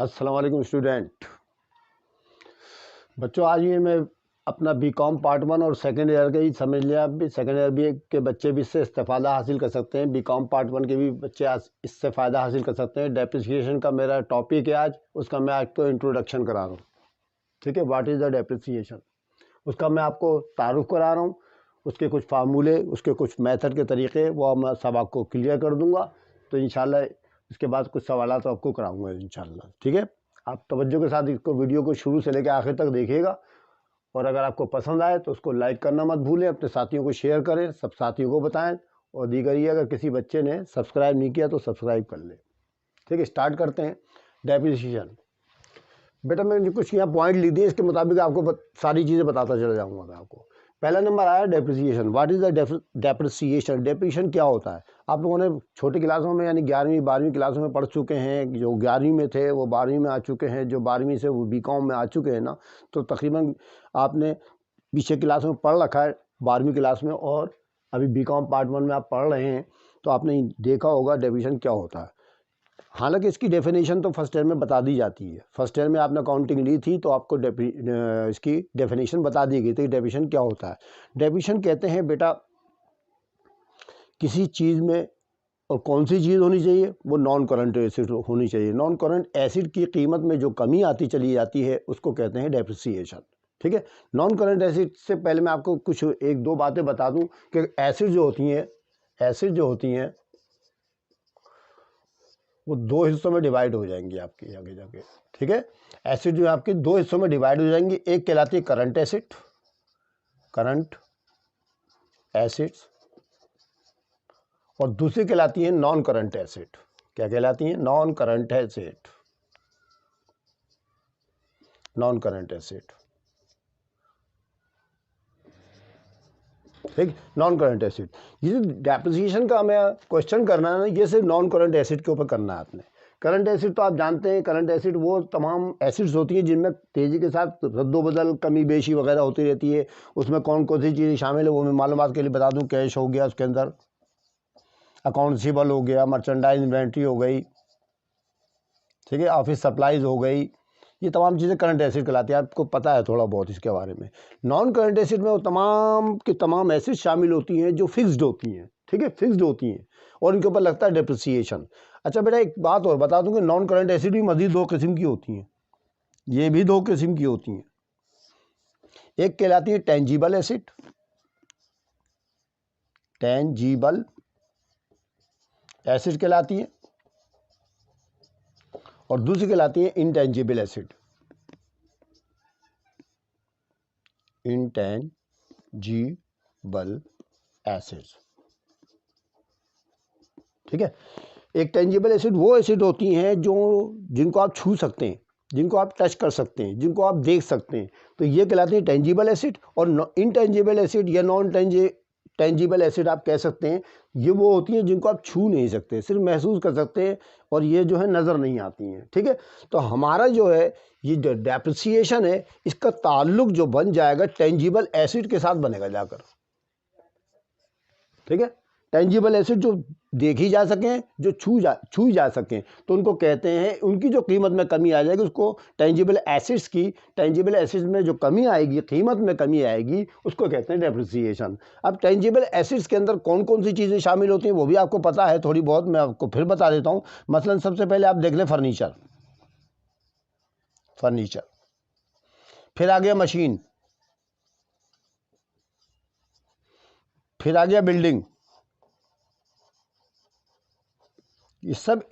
अस्सलाम वालेकुम स्टूडेंट। बच्चों, आज ये मैं अपना बीकॉम पार्ट 1 और सेकेंड ईयर का ही समझ लिया। आप भी सेकेंड ईयर भी के बच्चे भी इससे इस्तेफ़ादा हासिल कर सकते हैं। बीकॉम पार्ट 1 के भी बच्चे इससे फ़ायदा हासिल कर सकते हैं। डेप्रिसिएशन का मेरा टॉपिक है आज, उसका मैं आपको इंट्रोडक्शन करा रहा हूँ। ठीक है, व्हाट इज़ द डेप्रिसिएशन, उसका मैं आपको तारुफ करा रहा हूँ। उसके कुछ फार्मूले, उसके कुछ मेथड के तरीक़े, वो मैं सब आपको क्लियर कर दूँगा। तो इंशाल्लाह इसके बाद कुछ सवाल तो आपको कराऊँगा इंशाल्लाह। ठीक है, आप तवज्जो के साथ इसको वीडियो को शुरू से लेकर आखिर तक देखिएगा, और अगर आपको पसंद आए तो उसको लाइक करना मत भूलें। अपने साथियों को शेयर करें, सब साथियों को बताएं, और दीगर ये अगर किसी बच्चे ने सब्सक्राइब नहीं किया तो सब्सक्राइब कर ले। ठीक है, स्टार्ट करते हैं। डेप्रिसिएशन बेटा, मैंने कुछ यहाँ पॉइंट लिख दिए, इसके मुताबिक आपको सारी चीज़ें बताता चला जाऊँगा मैं आपको। पहला नंबर आया depreciation. What is the depreciation? Depreciation क्या होता है? आप लोगों ने छोटी क्लासों में यानी 11वीं 12वीं क्लासों में पढ़ चुके हैं। जो 11वीं में थे वो 12वीं में आ चुके हैं, जो 12वीं से वो बीकॉम में आ चुके हैं ना, तो तकरीबन आपने पीछे क्लास में पढ़ रखा है 12वीं क्लास में, और अभी बीकॉम पार्ट 1 में आप पढ़ रहे हैं, तो आपने देखा होगा डेप्रिसिएशन क्या होता है। हालांकि इसकी डेफिनेशन तो फर्स्ट ईयर में बता दी जाती है। फर्स्ट ईयर में आपने अकाउंटिंग ली थी तो आपको इसकी डेफिनेशन बता दी गई थी। डेफिनेशन क्या होता है? डेफिनेशन कहते हैं बेटा, किसी चीज़ में, और कौन सी चीज़ होनी चाहिए, वो नॉन करंट एसिड होनी चाहिए। नॉन करंट एसिड की कीमत में जो कमी आती चली जाती है उसको कहते हैं डेप्रिसिएशन। ठीक है, नॉन करंट एसिड से पहले मैं आपको कुछ एक दो बातें बता दूं कि एसिड जो होती हैं वो दो हिस्सों में डिवाइड हो जाएंगी आपके आगे जाके। ठीक है, एसिड जो है आपके दो हिस्सों में डिवाइड हो जाएंगी। एक कहलाती है करंट एसिड्स, और दूसरी कहलाती है नॉन करंट एसिड। क्या कहलाती है? Non current acid. ठीक, नॉन करंट एसिड। ये डेप्रिसिएशन का हमें क्वेश्चन करना है ना, ये सिर्फ नॉन करंट एसिड के ऊपर करना है आपने। करंट एसिड तो आप जानते हैं, करंट एसिड वो तमाम एसिड्स होती हैं जिनमें तेज़ी के साथ रद्दोबदल, कमी बेशी वगैरह होती रहती है। उसमें कौन कौन सी चीज़ें शामिल है वो मैं मालूमात के लिए बता दूं। कैश हो गया, उसके अंदर अकाउंट रिसीवेबल हो गया, मर्चेंडाइज इन्वेंट्री हो गई, ठीक है, ऑफिस सप्लाईज हो गई, ये तमाम चीज़ें करंट एसिड कहलाती है। आपको पता है थोड़ा बहुत इसके बारे में। नॉन करंट एसिड में वो तमाम की तमाम एसिड शामिल होती हैं जो फिक्स्ड होती हैं। ठीक है, फिक्स्ड होती हैं, और इनके ऊपर लगता है डेप्रिसिएशन। अच्छा बेटा, एक बात और बता दूं कि नॉन करंट एसिड भी मज़ीद दो किस्म की होती हैं। ये भी दो किस्म की होती हैं। एक कहलाती है टेंजिबल एसिड, कहलाती है, और दूसरी कहलाती है इंटेंजिबल एसिड। ठीक है, एक टेंजिबल एसिड वो एसिड होती हैं जो जिनको आप छू सकते हैं, जिनको आप टच कर सकते हैं, जिनको आप देख सकते हैं, तो ये कहलाती है टेंजिबल एसिड। और इनटेंजिबल एसिड या नॉन टेंजिबल एसिड आप कह सकते हैं, ये वो होती हैं जिनको आप छू नहीं सकते, सिर्फ महसूस कर सकते हैं, और ये जो है नज़र नहीं आती हैं। ठीक है, तो हमारा जो है ये जो डेप्रिसिएशन है, इसका ताल्लुक जो बन जाएगा टेंजिबल एसिड के साथ बनेगा जाकर। ठीक है, टेंजिबल एसिड जो देखी जा सकें, जो छू जा सकें, तो उनको कहते हैं, उनकी जो कीमत में कमी आ जाएगी उसको टेंजिबल एसिड्स में जो कमी आएगी, कीमत में कमी आएगी, उसको कहते हैं डेप्रिसिएशन। अब टेंजिबल एसिड्स के अंदर कौन कौन सी चीज़ें शामिल होती हैं वो भी आपको पता है थोड़ी बहुत, मैं आपको फिर बता देता हूँ। मसलन सबसे पहले आप देख लें फर्नीचर, फिर आ गया मशीन, फिर आ गया बिल्डिंग। ये सब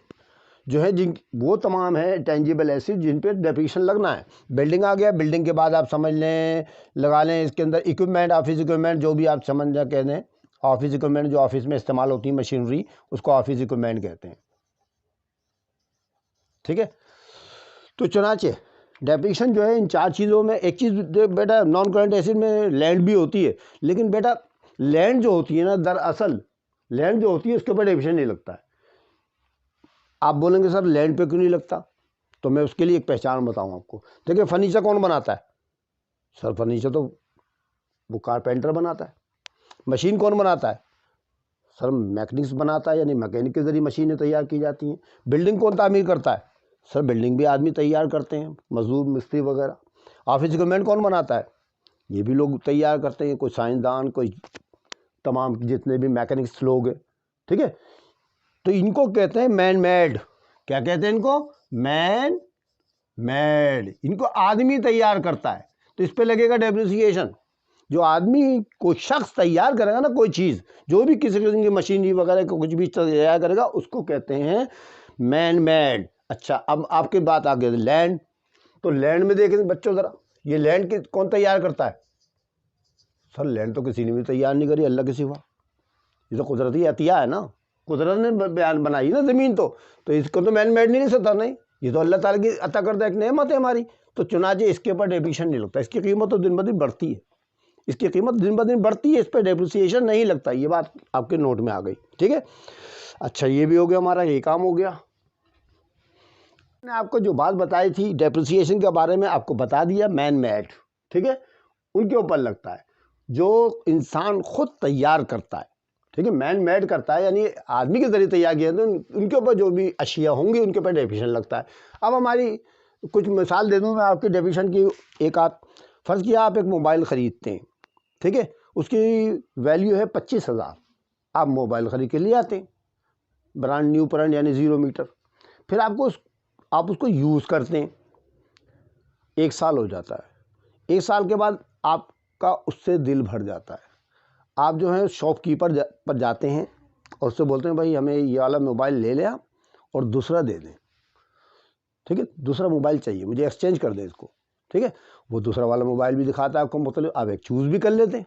जो है वो तमाम है टेंजिबल एसिड जिन पे डेप्रिसिएशन लगना है। बिल्डिंग आ गया, बिल्डिंग के बाद आप समझ लें, लगा लें इसके अंदर इक्विपमेंट, ऑफिस इक्विपमेंट, जो भी आप समझ जा कहते हैं, ऑफिस इक्विपमेंट जो ऑफिस में इस्तेमाल होती है मशीनरी, उसको ऑफिस इक्विपमेंट कहते हैं। ठीक है, तो चुनाचे डेप्रिसिएशन जो है इन चार चीज़ों में, एक चीज़ बेटा नॉन करंट एसिड में लैंड भी होती है, लेकिन बेटा लैंड जो होती है ना, दरअसल लैंड जो होती है उसके ऊपर डेप्रिसिएशन नहीं लगता है। आप बोलेंगे सर लैंड पे क्यों नहीं लगता, तो मैं उसके लिए एक पहचान बताऊं आपको। देखिए, फर्नीचर कौन बनाता है? सर फर्नीचर तो वो कारपेंटर बनाता है। मशीन कौन बनाता है? सर मैकेनिक्स बनाता है, यानी मैकेनिक के जरिए मशीनें तैयार की जाती हैं। बिल्डिंग कौन तामीर करता है? सर बिल्डिंग भी आदमी तैयार करते हैं, मजदूर मिस्त्री वगैरह। ऑफिस इक्विपमेंट कौन बनाता है? ये भी लोग तैयार करते हैं, कोई साइंसदान, कोई तमाम जितने भी मैकेनिक्स लोग हैं, ठीक है। तो इनको कहते हैं मैन मेड। क्या कहते हैं इनको? Man made. इनको आदमी तैयार करता है, तो इस पे लगेगा डेप्रिसिएशन। जो आदमी, कोई शख्स तैयार करेगा ना कोई चीज़, जो भी किसी किस्म की मशीनरी वगैरह को कुछ भी तैयार करेगा, उसको कहते हैं मैन मेड। अच्छा, अब आपकी बात आ गई लैंड। तो लैंड में देखें बच्चों ज़रा, ये लैंड कौन तैयार करता है? सर लैंड तो किसी ने भी तैयार नहीं करी अल्लाह के सिवा, ये तो कुदरती अतिया है ना, कुदरत ने बयान बनाई ना ज़मीन। तो इसको तो मैन मेड नहीं ले सकता, नहीं, ये तो अल्लाह ताला की अता करदा एक नेमत है हमारी। तो चुनाचे इसके ऊपर डेप्रिसिएशन नहीं लगता, इसकी कीमत तो दिन ब दिन बढ़ती है, इसकी कीमत दिन ब दिन बढ़ती है, इस पर डेप्रिसिएशन नहीं लगता। ये बात आपके नोट में आ गई, ठीक है। अच्छा, ये भी हो गया हमारा, ये काम हो गया। मैंने आपको जो बात बताई थी डेप्रिसिएशन के बारे में, आपको बता दिया मैन मेड, ठीक है, उनके ऊपर लगता है जो इंसान खुद तैयार करता है, ठीक है, मैन मेड करता है, यानी आदमी के जरिए तैयार किया, तो उनके ऊपर जो भी अशिया होंगी उनके ऊपर डेप्रिसिएशन लगता है। अब हमारी कुछ मिसाल दे दूँ मैं आपकी डेप्रिसिएशन की। एक आप फ़र्ज़ किया आप एक मोबाइल ख़रीदते हैं, ठीक है, उसकी वैल्यू है 25,000। आप मोबाइल ख़रीद के ले आते हैं, ब्रांड न्यू ब्रांड यानी 0 मीटर। फिर आप उसको यूज़ करते हैं, 1 साल हो जाता है। 1 साल के बाद आपका उससे दिल भर जाता है। आप जो है शॉपकीपर पर जाते हैं और उससे बोलते हैं भाई हमें ये वाला मोबाइल ले लें आप और दूसरा दे दें, ठीक है, दूसरा मोबाइल चाहिए मुझे, एक्सचेंज कर दें इसको, ठीक है। वो दूसरा वाला मोबाइल भी दिखाता है आपको, मतलब आप एक चूज़ भी कर लेते हैं।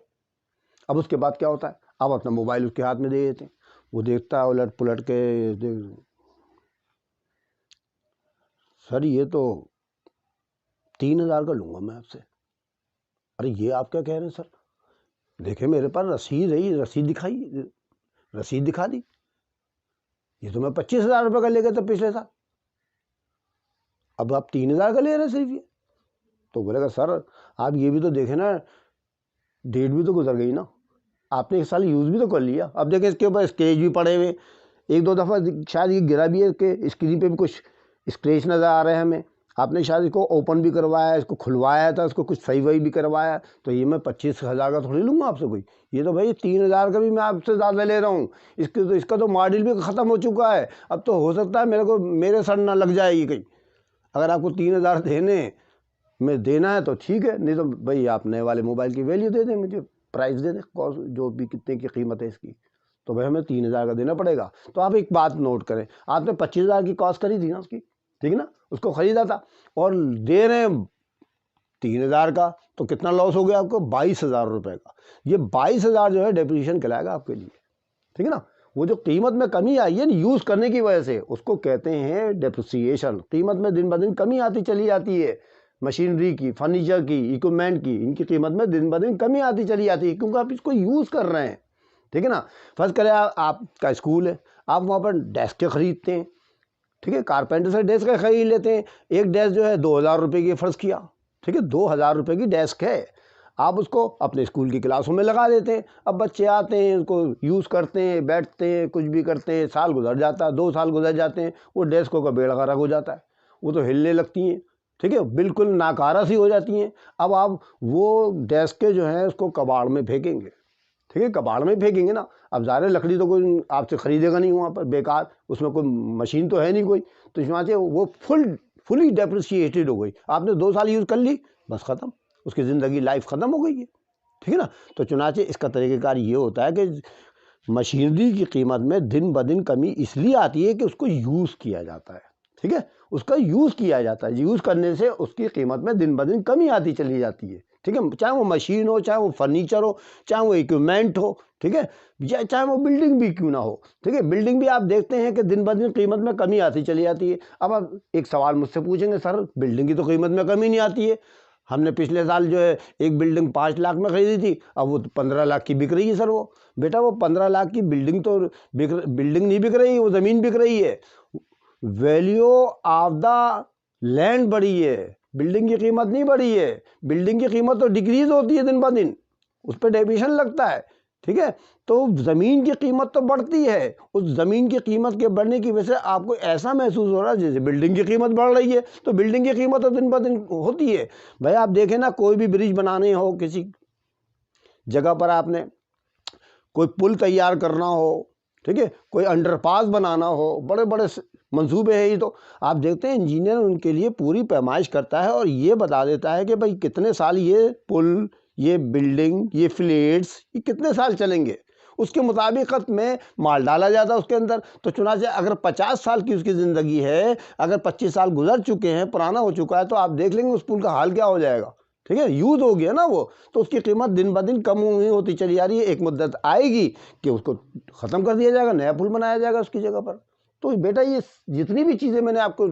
अब उसके बाद क्या होता है, आप अपना मोबाइल उसके हाथ में दे देते हैं, वो देखता है उलट पुलट के, सर ये तो 3,000 का लूँगा मैं आपसे। अरे ये आप क्या कह रहे हैं सर? देखे मेरे पास रसीद है, ये रसीद दिखा दी, ये तो मैं 25,000 रुपये का ले गया था पिछले साल, अब आप 3,000 का ले रहे हैं सिर्फ ये। तो बोलेगा सर आप ये भी तो देखें ना, डेट भी तो गुजर गई ना, आपने 1 साल यूज़ भी तो कर लिया। अब देखें इसके ऊपर स्क्रेच भी पड़े हुए, 1-2 दफ़ा शायद ये गिरा भी है कि स्क्रीन पे भी कुछ स्क्रेच नज़र आ रहे हैं हमें। आपने शायद इसको ओपन भी करवाया, इसको खुलवाया था, इसको कुछ सही वही भी करवाया। तो ये मैं 25,000 का थोड़ी लूँगा आपसे कोई, ये तो भाई 3,000 का भी मैं आपसे ज़्यादा ले रहा हूँ। इसका तो मॉडल भी ख़त्म हो चुका है, अब तो हो सकता है मेरे सर ना लग जाएगी कहीं। अगर आपको 3,000 देना है तो ठीक है, नहीं तो भाई आप नए वाले मोबाइल की वैल्यू दे दें, मुझे प्राइस दे दें, कॉस्ट जो भी कितने की कीमत है इसकी, तो भाई हमें 3,000 का देना पड़ेगा। तो आप एक बात नोट करें, आपने 25,000 की कॉस्ट करी थी ना उसकी, ठीक है ना, उसको ख़रीदा था और दे रहे हैं 3,000 का, तो कितना लॉस हो गया आपको? 22,000 रुपये का। ये 22,000 जो है डेप्रिसिएशन कहलाएगा आपके लिए, ठीक है ना। वो जो कीमत में कमी आई है यूज़ करने की वजह से, उसको कहते हैं डेप्रिसिएशन। कीमत में दिन ब दिन कमी आती चली जाती है, मशीनरी की, फर्नीचर की, इक्विपमेंट की, इनकी कीमत में दिन ब दिन कमी आती चली जाती है, क्योंकि आप इसको यूज़ कर रहे हैं, ठीक है ना। फर्ज करें आपका स्कूल है, आप वहाँ पर डेस्क ख़रीदते हैं, ठीक है, कारपेंटर से डेस्क ख़रीद लेते हैं। एक डेस्क जो है 2,000 रुपये की फ़र्ज़ किया, ठीक है, 2,000 रुपये की डेस्क है, आप उसको अपने स्कूल की क्लासों में लगा देते हैं। अब बच्चे आते हैं, उसको यूज़ करते हैं, बैठते हैं, कुछ भी करते हैं, साल गुजर जाता है, 2 साल गुजर जाते हैं, वो डेस्कों का बेड़ा गर्क हो जाता है, वो तो हिलने लगती हैं, ठीक है, बिल्कुल नाकारा सी हो जाती हैं। अब आप वो डेस्कें जो हैं उसको कबाड़ में फेंकेंगे, ठीक है, कबाड़ में फेंकेंगे ना। अब ज़ाहिर लकड़ी तो कोई आपसे ख़रीदेगा नहीं वहाँ पर, बेकार, उसमें कोई मशीन तो है नहीं कोई, तो इस वजह से वो फुली डेप्रिसिएटेड हो गई। आपने 2 साल यूज़ कर ली, बस ख़त्म, उसकी ज़िंदगी लाइफ ख़त्म हो गई है, ठीक है ना। तो चुनाचे इसका तरीक़ेकार ये होता है कि मशीनरी की कीमत में दिन ब दिन कमी इसलिए आती है कि उसको यूज़ किया जाता है, ठीक है, उसका यूज़ किया जाता है, यूज़ करने से उसकी कीमत में दिन ब दिन कमी आती चली जाती है, ठीक है, चाहे वो मशीन हो, चाहे वो फर्नीचर हो, चाहे वो इक्विपमेंट हो, ठीक है, या चाहे वो बिल्डिंग भी क्यों ना हो, ठीक है, बिल्डिंग भी आप देखते हैं कि दिन ब दिन कीमत में कमी आती चली जाती है। अब आप एक सवाल मुझसे पूछेंगे, सर बिल्डिंग की तो कीमत में कमी नहीं आती है, हमने पिछले साल जो है एक बिल्डिंग 5 लाख में ख़रीदी थी, अब वो 15 लाख की बिक रही है। सर वो बेटा वो 15 लाख की बिल्डिंग तो बिल्डिंग नहीं बिक रही, वो ज़मीन बिक रही है। वैल्यू ऑफ द लैंड बढ़ी है, बिल्डिंग की कीमत नहीं बढ़ी है। बिल्डिंग की कीमत तो डिक्रीज़ होती है दिन ब दिन, उस पर डेप्रिसिएशन लगता है, ठीक है। तो ज़मीन की कीमत तो बढ़ती है, उस ज़मीन की कीमत के बढ़ने की वजह से आपको ऐसा महसूस हो रहा है जैसे बिल्डिंग की कीमत बढ़ रही है। तो बिल्डिंग की कीमत तो दिन ब दिन होती है भाई। आप देखें ना, कोई भी ब्रिज बनाने हो, किसी जगह पर आपने कोई पुल तैयार करना हो, ठीक है, कोई अंडरपास बनाना हो, बड़े बड़े मंसूबे हैं। ये तो आप देखते हैं इंजीनियर उनके लिए पूरी पैमाइश करता है और ये बता देता है कि भाई कितने साल ये पुल, ये बिल्डिंग, ये फ्लैट्स, ये कितने साल चलेंगे। उसके मुताबिक में माल डाला जाता है उसके अंदर। तो चुनाचे अगर 50 साल की उसकी ज़िंदगी है, अगर 25 साल गुजर चुके हैं, पुराना हो चुका है, तो आप देख लेंगे उस पुल का हाल क्या हो जाएगा। ठीक है, यूज़ हो गया ना वो, तो उसकी कीमत दिन ब दिन कम हुई होती चली जा रही है। एक मुद्दत आएगी कि उसको ख़त्म कर दिया जाएगा, नया पुल बनाया जाएगा उसकी जगह पर। तो बेटा ये जितनी भी चीज़ें मैंने आपको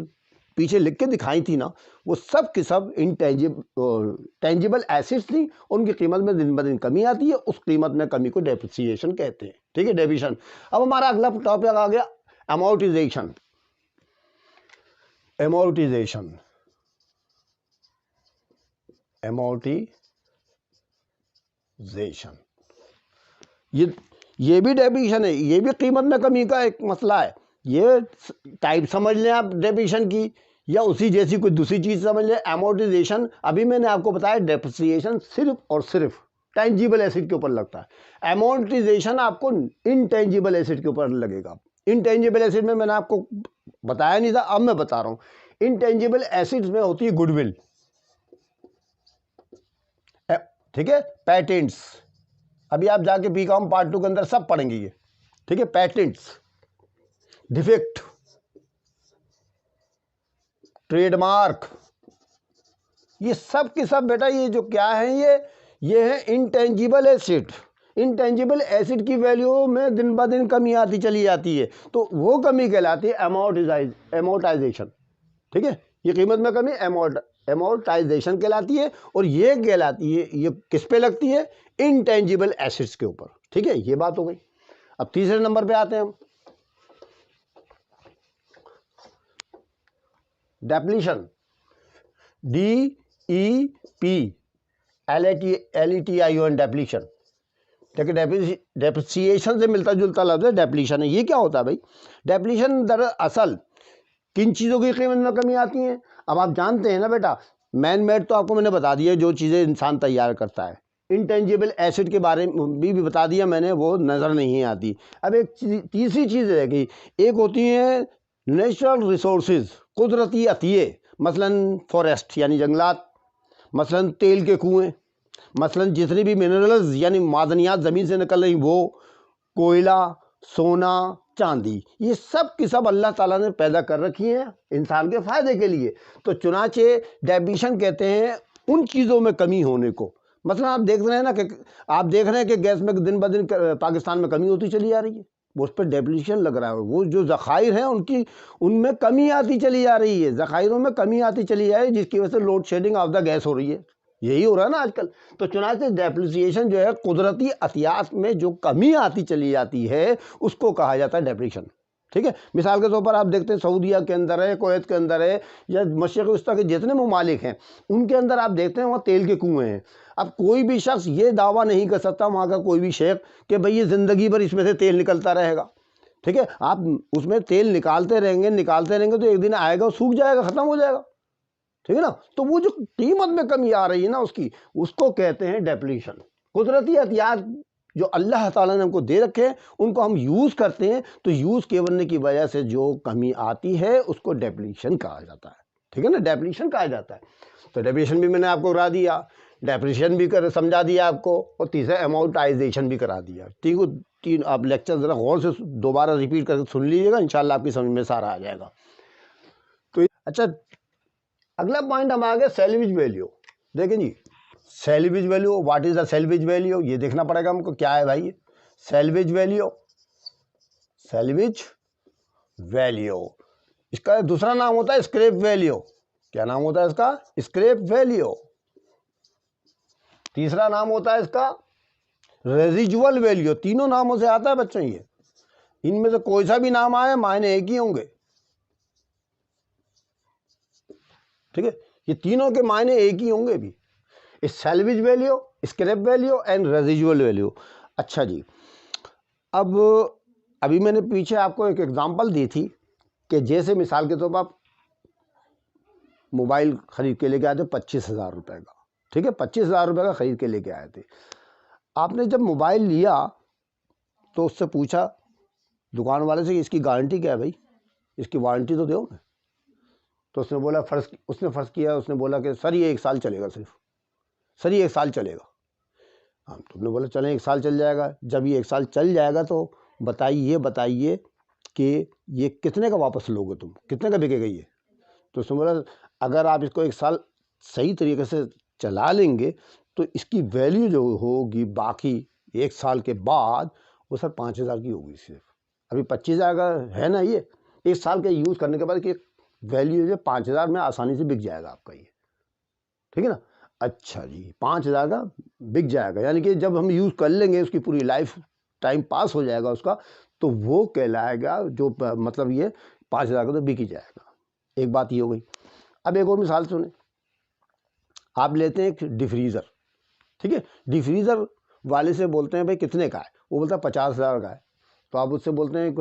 पीछे लिख के दिखाई थी ना, वो सब की सब टेंजिबल एसेट्स थी। उनकी कीमत में दिन ब दिन कमी आती है, उस कीमत में कमी को डेप्रिसिएशन कहते हैं। ठीक है, डेप्रिसिएशन। अब हमारा अगला टॉपिक आ गया अमोर्टाइजेशन। अमोर्टाइजेशन, अमोर्टाइजेशन, ये भी डेप्रिसिएशन है, ये भी कीमत में कमी का एक मसला है। ये टाइप समझ लें आप डेप्रिसिएशन की, या उसी जैसी कोई दूसरी चीज़ समझ लें। अमोर्टाइजेशन, अभी मैंने आपको बताया डेप्रिसिएशन सिर्फ और सिर्फ टेंजिबल एसेट के ऊपर लगता है। अमोर्टाइजेशन आपको इनटेंजिबल एसेट के ऊपर लगेगा। इनटेंजिबल एसेट में मैंने आपको बताया नहीं था, अब मैं बता रहा हूँ। इनटेंजिबल एसेट्स में होती है गुडविल, ठीक है, पैटेंट्स। अभी आप जाके बीकॉम पार्ट 2 के अंदर सब पढ़ेंगे ये, ठीक है। पैटेंट्स, डिफेक्ट, ट्रेडमार्क, ये सब के सब बेटा ये जो क्या है, ये है इनटेंजिबल एसेट। इनटेंजिबल एसेट की वैल्यू में दिन ब दिन कमी आती चली जाती है, तो वो कमी कहलाती है अमोर्टाइजेशन। ठीक है, ये कीमत में कमी अमोर्टाइजेशन कहलाती है। और ये कहलाती है, ये किस पे लगती है, इनटेंजिबल एसेट्स के ऊपर। ठीक है, ये बात हो गई। अब तीसरे नंबर पे आते हैं हम, डेप्लीशन, DEPLETION, डेप्लीशन। देखिए डेप्रिसिएशन से मिलता जुलता लफ्ज़ है डेप्लीशन है। ये क्या होता है भाई? डेप्लीशन दरअसल किन चीज़ों की कीमत में कमी आती है? अब आप जानते हैं ना बेटा, मैन मेड तो आपको मैंने बता दिया, जो चीज़ें इंसान तैयार करता है। इंटेंजिबल एसेट के बारे में भी बता दिया मैंने, वो नज़र नहीं आती। अब एक तीसरी चीज़ है कि एक होती है नेचुरल रिसोर्सेज, कुदरती अतिये, मसलन फॉरेस्ट यानी जंगलात, मसलन तेल के कुएँ, मसलन जितनी भी मिनरल्स यानी मादनियात ज़मीन से निकल रही, वो कोयला, सोना, चांदी, ये सब की सब अल्लाह ताला ने पैदा कर रखी हैं इंसान के फ़ायदे के लिए। तो चुनाचे डेप्लीशन कहते हैं उन चीज़ों में कमी होने को। मतलब आप देख रहे हैं ना कि आप देख रहे हैं कि गैस में दिन ब दिन पाकिस्तान में कमी होती चली जा रही है, वो उस पर डेप्लीशन लग रहा है। वो जो ज़खायर हैं उनकी, उनमें कमी आती चली जा रही है, ज़खायरों में कमी आती चली जा रही है, जिसकी वजह से load shedding of the gas हो रही है। यही हो रहा है ना आजकल। तो चुनाचे डेप्रिसिएशन जो है, कुदरती अतियात में जो कमी आती चली जाती है उसको कहा जाता है डेप्रिसिएशन। ठीक है, मिसाल के तौर पर आप देखते हैं सऊदीया के अंदर है, कुवैत के अंदर है, या मशरिक़ वस्ता के जितने ममालिक हैं उनके अंदर आप देखते हैं वहाँ तेल के कुएँ हैं। अब कोई भी शख्स ये दावा नहीं कर सकता, वहाँ का कोई भी शेख, कि भाई ये ज़िंदगी भर इसमें से तेल निकलता रहेगा। ठीक है, आप उसमें तेल निकालते रहेंगे तो एक दिन आएगा, सूख जाएगा, ख़त्म हो जाएगा। ठीक है ना। तो वो जो कीमत में कमी आ रही है ना उसकी, उसको कहते हैं डेप्लीशन। कुदरती हथियार जो अल्लाह ताला ने हमको दे रखे हैं उनको हम यूज़ करते हैं, तो यूज़ करने की वजह से जो कमी आती है उसको डेप्लीशन कहा जाता है। ठीक है ना, डेप्लीशन कहा जाता है। तो डेप्लीशन भी मैंने आपको करा दिया, डेप्रीशिएशन भी कर समझा दिया आपको, और तीसरा अमोर्टाइजेशन भी करा दिया। ठीक है, तीन आप लेक्चर ज़रा गौर से दोबारा रिपीट करके सुन लीजिएगा, इंशाल्लाह आपकी समझ में सारा आ जाएगा। तो अच्छा, अगला पॉइंट हम आ गए सैल्वेज वैल्यू। देखें जी, salvage value, what is the salvage value, ये देखना पड़ेगा हमको क्या है भाई। सैल्वेज वैल्यू, सैल्वेज वैल्यू, इसका दूसरा नाम होता है स्क्रैप वैल्यू। क्या नाम होता है इसका? Scrap value. तीसरा नाम होता है इसका रेजिजुअल वैल्यू। तीनों नामों से आता है बच्चों ये, इनमें से कोई सा भी नाम आए मायने एक ही होंगे। ठीक है, ये तीनों के मायने एक ही होंगे भी। Salvage value, scrap value and residual value. अच्छा जी, अब अभी मैंने पीछे आपको एक एग्जांपल दी थी कि जैसे मिसाल के तौर पर आप मोबाइल ख़रीद के लेके आए थे 25,000 रुपये का, ठीक है, 25,000 रुपये का ख़रीद के लेके आए थे। आपने जब मोबाइल लिया तो उससे पूछा दुकान वाले से कि इसकी गारंटी क्या है भाई, इसकी वारंटी तो दो। तो उसने बोला उसने फ़र्ज़ किया, उसने बोला कि सर ये 1 साल चलेगा, सिर्फ सर ये 1 साल चलेगा। हाँ, तो हमने बोला चलें 1 साल चल जाएगा। जब ये 1 साल चल जाएगा तो बताइए कि ये कितने का वापस लोगे, तुम कितने का बिकेगा ये। तो उसने बोला अगर आप इसको 1 साल सही तरीके से चला लेंगे तो इसकी वैल्यू जो होगी बाकी 1 साल के बाद वो सर 5,000 की होगी सिर्फ। अभी 25,000 का है ना, ये 1 साल के यूज़ करने के बाद कि वैल्यू जो 5,000 में आसानी से बिक जाएगा आपका ये, ठीक है ना। अच्छा जी, 5,000 का बिक जाएगा, यानी कि जब हम यूज़ कर लेंगे उसकी पूरी लाइफ टाइम पास हो जाएगा उसका, तो वो कहलाएगा जो मतलब ये 5,000 का तो बिक ही जाएगा। एक बात ये हो गई। अब एक और मिसाल सुने, आप लेते हैं एक डिफ्रीज़र, ठीक है, डिफ्रीज़र वाले से बोलते हैं भाई कितने का है, वो बोलता है 50,000 का है। तो आप उससे बोलते हैं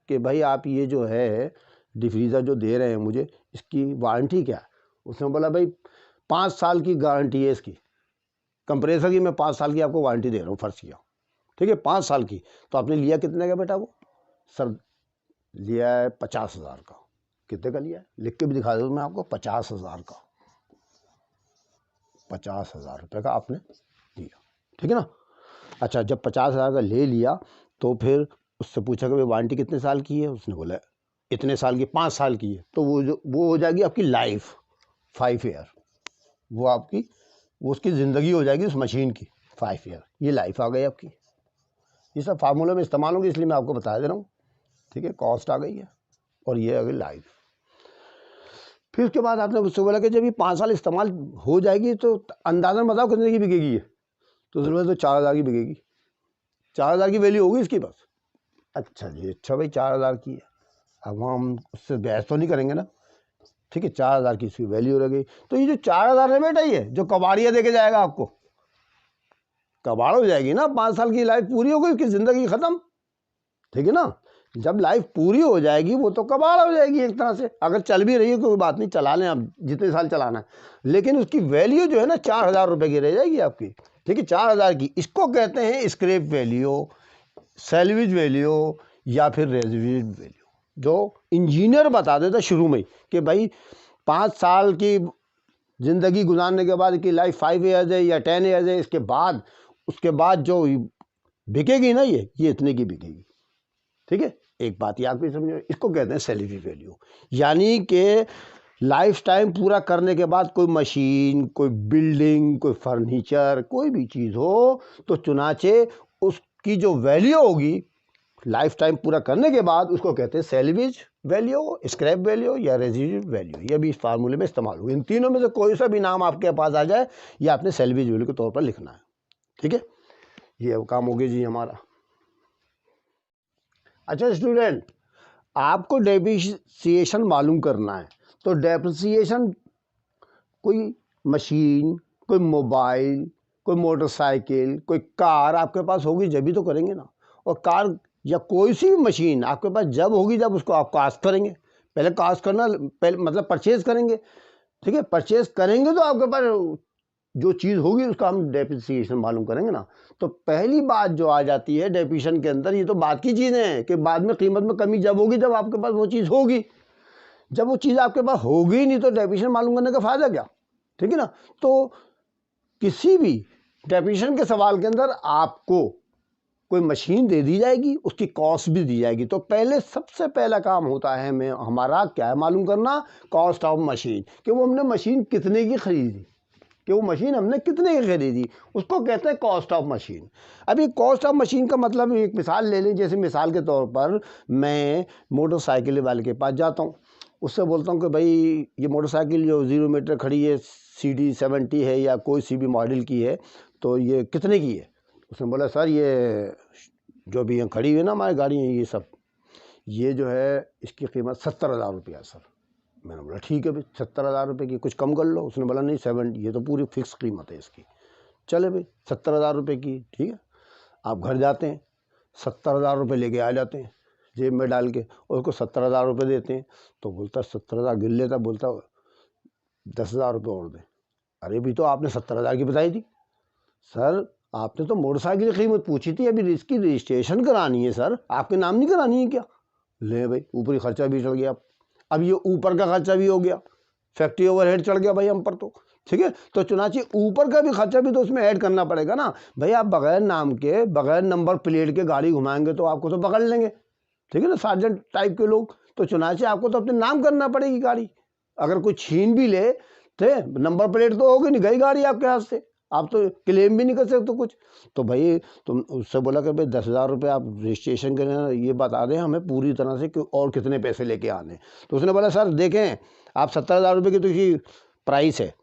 कि भाई आप ये जो है डिफ्रीज़र जो दे रहे हैं मुझे, इसकी वारंटी क्या है। उसने बोला भाई 5 साल की गारंटी है इसकी, कंप्रेसर की मैं 5 साल की आपको वारंटी दे रहा हूँ, फ़र्ज़ किया, ठीक है, 5 साल की। तो आपने लिया कितने का बेटा वो, सर लिया है 50,000 का। कितने का लिया है, लिख के भी दिखा दूँ मैं आपको, 50,000 का, 50,000 रुपये का आपने लिया, ठीक है ना। अच्छा, जब 50,000 का ले लिया तो फिर उससे पूछा कि भाई वारंटी कितने साल की है। उसने बोला इतने साल की, 5 साल की है। तो वो हो जाएगी आपकी लाइफ 5 ईयर, वो आपकी वो उसकी ज़िंदगी हो जाएगी उस मशीन की 5 ईयर, ये लाइफ आ गई आपकी। ये सब फार्मूले में इस्तेमाल होंगे, इसलिए मैं आपको बता दे रहा हूँ, ठीक है। कॉस्ट आ गई है और ये आ गई लाइफ। फिर उसके बाद आपने उससे बोला कि जब ये 5 साल इस्तेमाल हो जाएगी तो अंदाज़न बताओ कितने की बिकेगी ये। तो उसने बोला तो 4,000 की बिकेगी, 4,000 की वैल्यू होगी इसकी बस। अच्छा जी, अच्छा भाई 4,000 की है, अब हम उससे बहस तो नहीं करेंगे ना, ठीक है, 4,000 की इसकी वैल्यू रह गई। तो ये जो 4,000 है बेटा, ये जो कबाड़िया दे के जाएगा आपको, कबाड़ हो जाएगी ना, 5 साल की लाइफ पूरी हो गई, उसकी ज़िंदगी ख़त्म, ठीक है ना। जब लाइफ पूरी हो जाएगी वो तो कबाड़ हो जाएगी एक तरह से। अगर चल भी रही है कोई बात नहीं, चला लें आप जितने साल चलाना है, लेकिन उसकी वैल्यू जो है ना 4,000 रुपये की रह जाएगी आपकी, ठीक है, 4,000 की। इसको कहते हैं स्क्रैप वैल्यू, सैल्वेज वैल्यू या फिर रेजिड्यूल वैल्यू, जो इंजीनियर बता देता शुरू में कि भाई 5 साल की ज़िंदगी गुजारने के बाद की लाइफ 5 ईयर्स है या 10 ईयर्स है, उसके बाद जो बिकेगी ना ये इतने की बिकेगी, ठीक है। एक बात याद भी समझो, इसको कहते हैं सैलरी वैल्यू, यानी कि लाइफ टाइम पूरा करने के बाद कोई मशीन, कोई बिल्डिंग, कोई फर्नीचर, कोई भी चीज़ हो तो चुनाचे उसकी जो वैल्यू होगी लाइफ टाइम पूरा करने के बाद उसको कहते हैं सैल्वेज वैल्यू, स्क्रैप वैल्यू या रेजिड्यूल वैल्यू। ये भी इस फार्मूले में इस्तेमाल होगी। इन तीनों में से कोई सा भी नाम आपके पास आ जाए, ये आपने सैल्वेज वैल्यू के तौर पर लिखना है, ठीक है। ये काम हो गया जी हमारा। अच्छा स्टूडेंट, आपको डेप्रिसिएशन मालूम करना है। तो डेप्रिसिएशन कोई मशीन, कोई मोबाइल, कोई मोटरसाइकिल, कोई कार आपके पास होगी जब भी तो करेंगे ना। और कार या कोई सी भी मशीन आपके पास जब होगी जब उसको आप कास्ट करेंगे। पहले कास्ट करना, पहले मतलब परचेज़ करेंगे, ठीक है, परचेज़ करेंगे तो आपके पास जो चीज़ होगी उसका हम डेप्रिसिएशन मालूम करेंगे ना। तो पहली बात जो आ जाती है डेप्रिसिएशन के अंदर, ये तो बाद की चीज़ें हैं कि बाद में कीमत में कमी जब होगी जब आपके पास वो चीज़ होगी। जब वो चीज़ आपके पास होगी नहीं तो डेप्रिसिएशन मालूम करने का फ़ायदा क्या, ठीक है ना। तो किसी भी डेफिनेशन के सवाल के अंदर आपको कोई मशीन दे दी जाएगी, उसकी कॉस्ट भी दी जाएगी। तो पहले सबसे पहला काम होता है हमारा क्या है मालूम करना, कॉस्ट ऑफ मशीन, कि वो हमने मशीन कितने की खरीदी, कि वो मशीन हमने कितने की खरीदी, उसको कहते हैं कॉस्ट ऑफ मशीन। अभी कॉस्ट ऑफ मशीन का मतलब एक मिसाल ले लें, जैसे मिसाल के तौर पर मैं मोटरसाइकिल वाले के पास जाता हूँ, उससे बोलता हूँ कि भाई ये मोटरसाइकिल जो 0 मीटर खड़ी है, CD70 है या कोई सी भी मॉडल की है, तो ये कितने की है। उसने बोला सर ये जो भी यहाँ खड़ी हुई है ना हमारी गाड़ी है, ये सब ये जो है इसकी कीमत 70,000 रुपया सर। मैंने बोला ठीक है भाई 70,000 रुपये की, कुछ कम कर लो। उसने बोला नहीं 70, ये तो पूरी फिक्स कीमत है इसकी। चले भाई 70,000 रुपये की, ठीक है। आप घर जाते हैं, 70,000 रुपये लेके आ जाते हैं जेब में डाल के, और उसको 70,000 रुपये देते हैं, तो बोलता 70,000 गिन लेता, बोलता 10,000 रुपये और दे। अरे भी तो आपने 70,000 की बताई थी सर, आपने तो मोटरसाइकिल की कीमत पूछी थी, अभी इसकी रजिस्ट्रेशन करानी है सर, आपके नाम नहीं करानी है क्या? ले भाई, ऊपरी खर्चा भी चढ़ गया, अब ये ऊपर का खर्चा भी हो गया, फैक्ट्री ओवरहेड चढ़ गया भाई हम पर, तो ठीक है। तो चुनाची ऊपर का भी खर्चा भी तो उसमें ऐड करना पड़ेगा ना भाई। आप बगैर नाम के, बगैर नंबर प्लेट के गाड़ी घुमाएंगे तो आपको तो पकड़ लेंगे, ठीक है ना, सार्जेंट टाइप के लोग। तो चुनाची आपको तो अपने नाम करना पड़ेगी गाड़ी। अगर कोई छीन भी ले थे, नंबर प्लेट तो होगी नहीं, गई गाड़ी आपके हाथ से, आप तो क्लेम भी नहीं कर सकते कुछ। तो भाई तुम उससे बोला कि भाई 10,000 रुपये आप रजिस्ट्रेशन करें, ये बता दें हमें पूरी तरह से कि और कितने पैसे लेके आने। तो उसने बोला सर देखें, आप 70,000 रुपये की तो इसकी प्राइस है,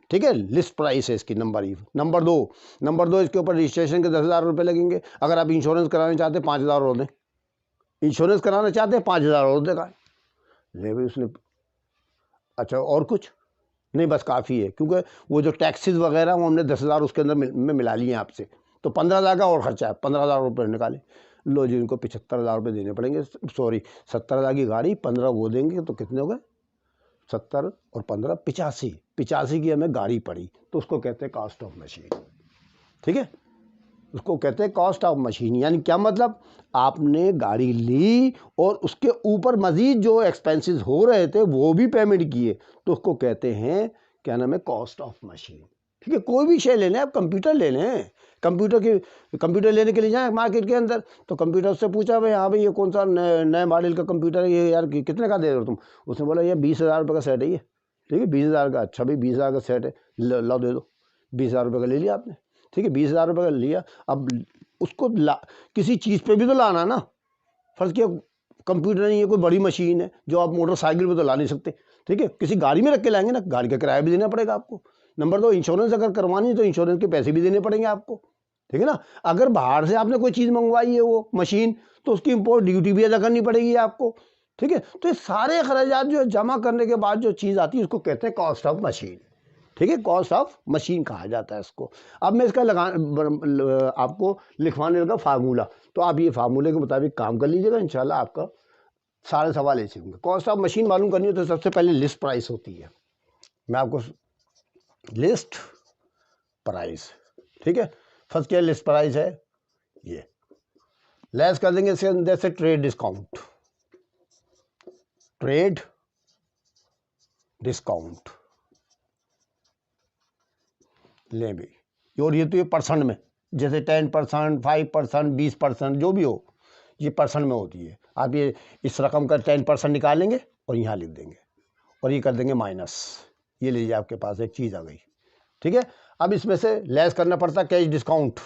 ठीक है, लिस्ट प्राइस है इसकी, नंबर दो इसके ऊपर रजिस्ट्रेशन के 10,000 रुपये लगेंगे। अगर आप इंश्योरेंस कराना चाहते हैं 5,000 और दें, इंश्योरेंस कराना चाहते हैं 5,000 और देगा। ले भाई उसने, अच्छा और कुछ नहीं, बस काफ़ी है, क्योंकि वो जो टैक्सेस वगैरह वो हमने 10,000 उसके अंदर में मिला लिए हैं आपसे, तो 15,000 का और खर्चा है, 15,000 रुपये निकाले। लो जी, उनको 75,000 रुपये देने पड़ेंगे, सॉरी 70,000 की गाड़ी, 15 वो देंगे, तो कितने हो गए? 70 और 15 85 की हमें गाड़ी पड़ी, तो उसको कहते हैं कॉस्ट ऑफ मशीन, ठीक है, उसको कहते हैं कॉस्ट ऑफ मशीन। यानी क्या मतलब, आपने गाड़ी ली और उसके ऊपर मज़ीद जो एक्सपेंसेस हो रहे थे वो भी पेमेंट किए, तो उसको कहते हैं, क्या नाम है, कॉस्ट ऑफ मशीन, ठीक है। कोई भी शे ले लें, आप कंप्यूटर ले लें, कंप्यूटर लेने के लिए जाएँ मार्केट के अंदर, तो कंप्यूटर से पूछा भाई हाँ भाई ये कौन सा नए मॉडल का कंप्यूटर है, ये यार कितने का दे रहे हो तुम? उसने बोला ये 20,000 रुपये का सेट है ये, ठीक है, 20,000 का। अच्छा भाई 20,000 का सेट है, लो दे दो, 20,000 रुपये का ले लिया आपने, ठीक है, 20,000 रुपये का लिया। अब उसको किसी चीज़ पे भी तो लाना ना, फर्ज किया कंप्यूटर नहीं है, कोई बड़ी मशीन है जो आप मोटरसाइकिल पे तो ला नहीं सकते, ठीक है, किसी गाड़ी में रख के लाएंगे ना, गाड़ी का किराया भी देना पड़ेगा आपको। नंबर 2, इंश्योरेंस अगर करवानी है तो इंश्योरेंस के पैसे भी देने पड़ेंगे आपको, ठीक है ना। अगर बाहर से आपने कोई चीज़ मंगवाई है वो मशीन, तो उसकी इम्पोर्ट ड्यूटी भी अदा करनी पड़ेगी आपको, ठीक है। तो ये सारे अखराजात जो जमा करने के बाद जो चीज़ आती है उसको कहते हैं कॉस्ट ऑफ मशीन, ठीक है, कॉस्ट ऑफ मशीन कहा जाता है इसको। अब मैं इसका आपको लिखवाने लगा फार्मूला, तो आप ये फार्मूले के मुताबिक काम कर लीजिएगा, इंशाल्लाह आपका सारे सवाल ऐसे होंगे। कॉस्ट ऑफ मशीन मालूम करनी है तो सबसे पहले लिस्ट प्राइस होती है, मैं आपको लिस्ट प्राइस, ठीक है, फर्स्ट क्या लिस्ट प्राइस है, ये लेस कर देंगे इसके अंदर से ट्रेड डिस्काउंट, ले भी, और ये तो ये परसेंट में, जैसे 10%, 5%, 20%, जो भी हो, ये परसेंट में होती है। आप ये इस रकम का 10% निकालेंगे और यहाँ लिख देंगे, और ये कर देंगे माइनस, ये लीजिए आपके पास एक चीज़ आ गई, ठीक है। अब इसमें से लेस करना पड़ता है कैश डिस्काउंट,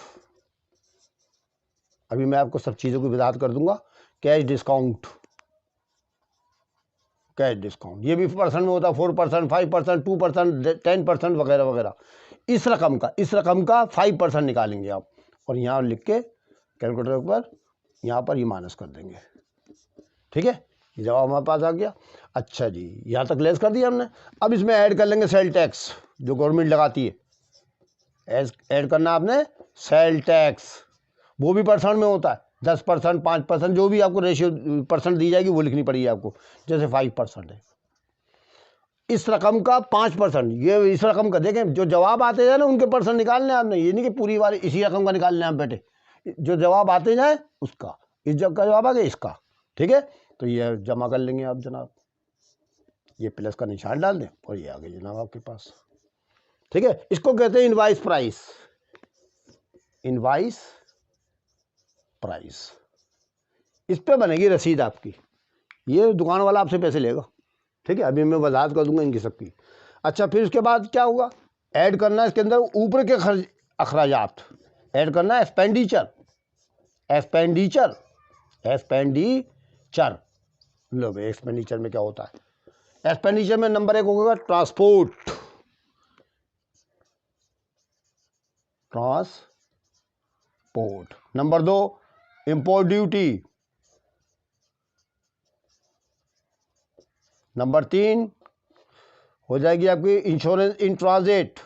अभी मैं आपको सब चीज़ों की वजाहत कर दूंगा। कैश डिस्काउंट, ये भी परसेंट में होता है, 4%, 5%, 2%, 10% वगैरह वगैरह। इस रकम का 5% निकालेंगे आप, और यहाँ लिख के कैलकुलेटर पर यहाँ पर ये माइनस कर देंगे, ठीक है, ये जवाब हमारे पास आ गया। अच्छा जी, यहाँ तक लेस कर दिया हमने। अब इसमें ऐड कर लेंगे सेल टैक्स जो गवर्नमेंट लगाती है, ऐड करना आपने सेल टैक्स, वो भी परसेंट में होता है, 10%, 5%, जो भी आपको रेशियो परसेंट दी जाएगी वो लिखनी पड़ेगी आपको, जैसे 5% है। इस रकम का 5%, ये इस रकम का देखें, जो जवाब आते जाए ना उनके परसेंट निकालने आपने, ये नहीं कि पूरी बार इसी रकम का निकालने आप बेटे, जो जवाब आते जाए उसका, इस जब का जवाब आ गया इसका, ठीक है। तो ये जमा कर लेंगे आप जनाब, ये प्लस का निशान डाल दें और ये आ गया जनाब आपके पास, ठीक है। इसको कहते हैं इनवाइस प्राइस, इस पे बनेगी रसीद आपकी, ये दुकान वाला आपसे पैसे लेगा, ठीक है, अभी मैं वजाहत कर दूंगा इनकी सबकी। अच्छा, फिर उसके बाद क्या होगा, ऐड करना है इसके अंदर ऊपर के खर्च अखराजात, ऐड करना है एक्सपेंडिचर। लो भाई, एक्सपेंडिचर में क्या होता है, एक्सपेंडिचर में नंबर 1 होगा transport, number 2 import duty, number 3 हो जाएगी आपकी इंश्योरेंस इन ट्रांजिट,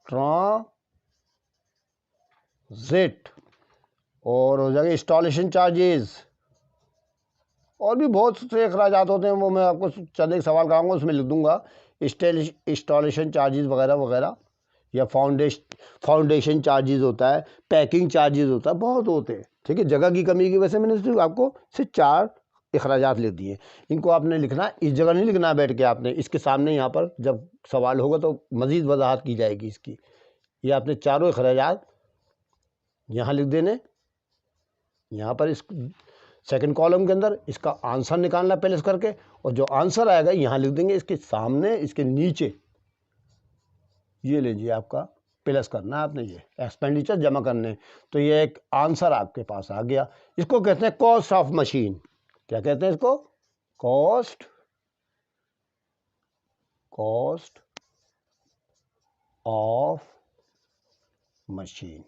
ट्रांजिट, और हो जाएगा इंस्टॉलेशन चार्जेस, और भी बहुत से अखराजात होते हैं, वो मैं आपको चंद एक सवाल कराऊंगा उसमें लिख दूंगा, इंस्टॉलेशन चार्जेस वगैरह वगैरह, या फाउंडेशन चार्जेस होता है, पैकिंग चार्जेस होता है, बहुत होते हैं। ठीक है, जगह की कमी की वजह से मैंने सिर्फ आपको सिर्फ 4 अखराजात लिख दिए। इनको आपने लिखना, इस जगह नहीं लिखना बैठ के, आपने इसके सामने यहाँ पर जब सवाल होगा तो मज़ीद वजाहत की जाएगी इसकी। ये आपने चारों अखराजात यहाँ लिख देने, यहाँ पर इस सेकंड कॉलम के अंदर इसका आंसर निकालना प्लस करके, और जो आंसर आएगा यहाँ लिख देंगे इसके सामने, इसके नीचे ये लीजिए आपका प्लस करना है आपने, ये एक्सपेंडिचर जमा करने, तो ये एक आंसर आपके पास आ गया। इसको कहते हैं कॉस्ट ऑफ मशीन। क्या कहते हैं इसको? Cost of machine.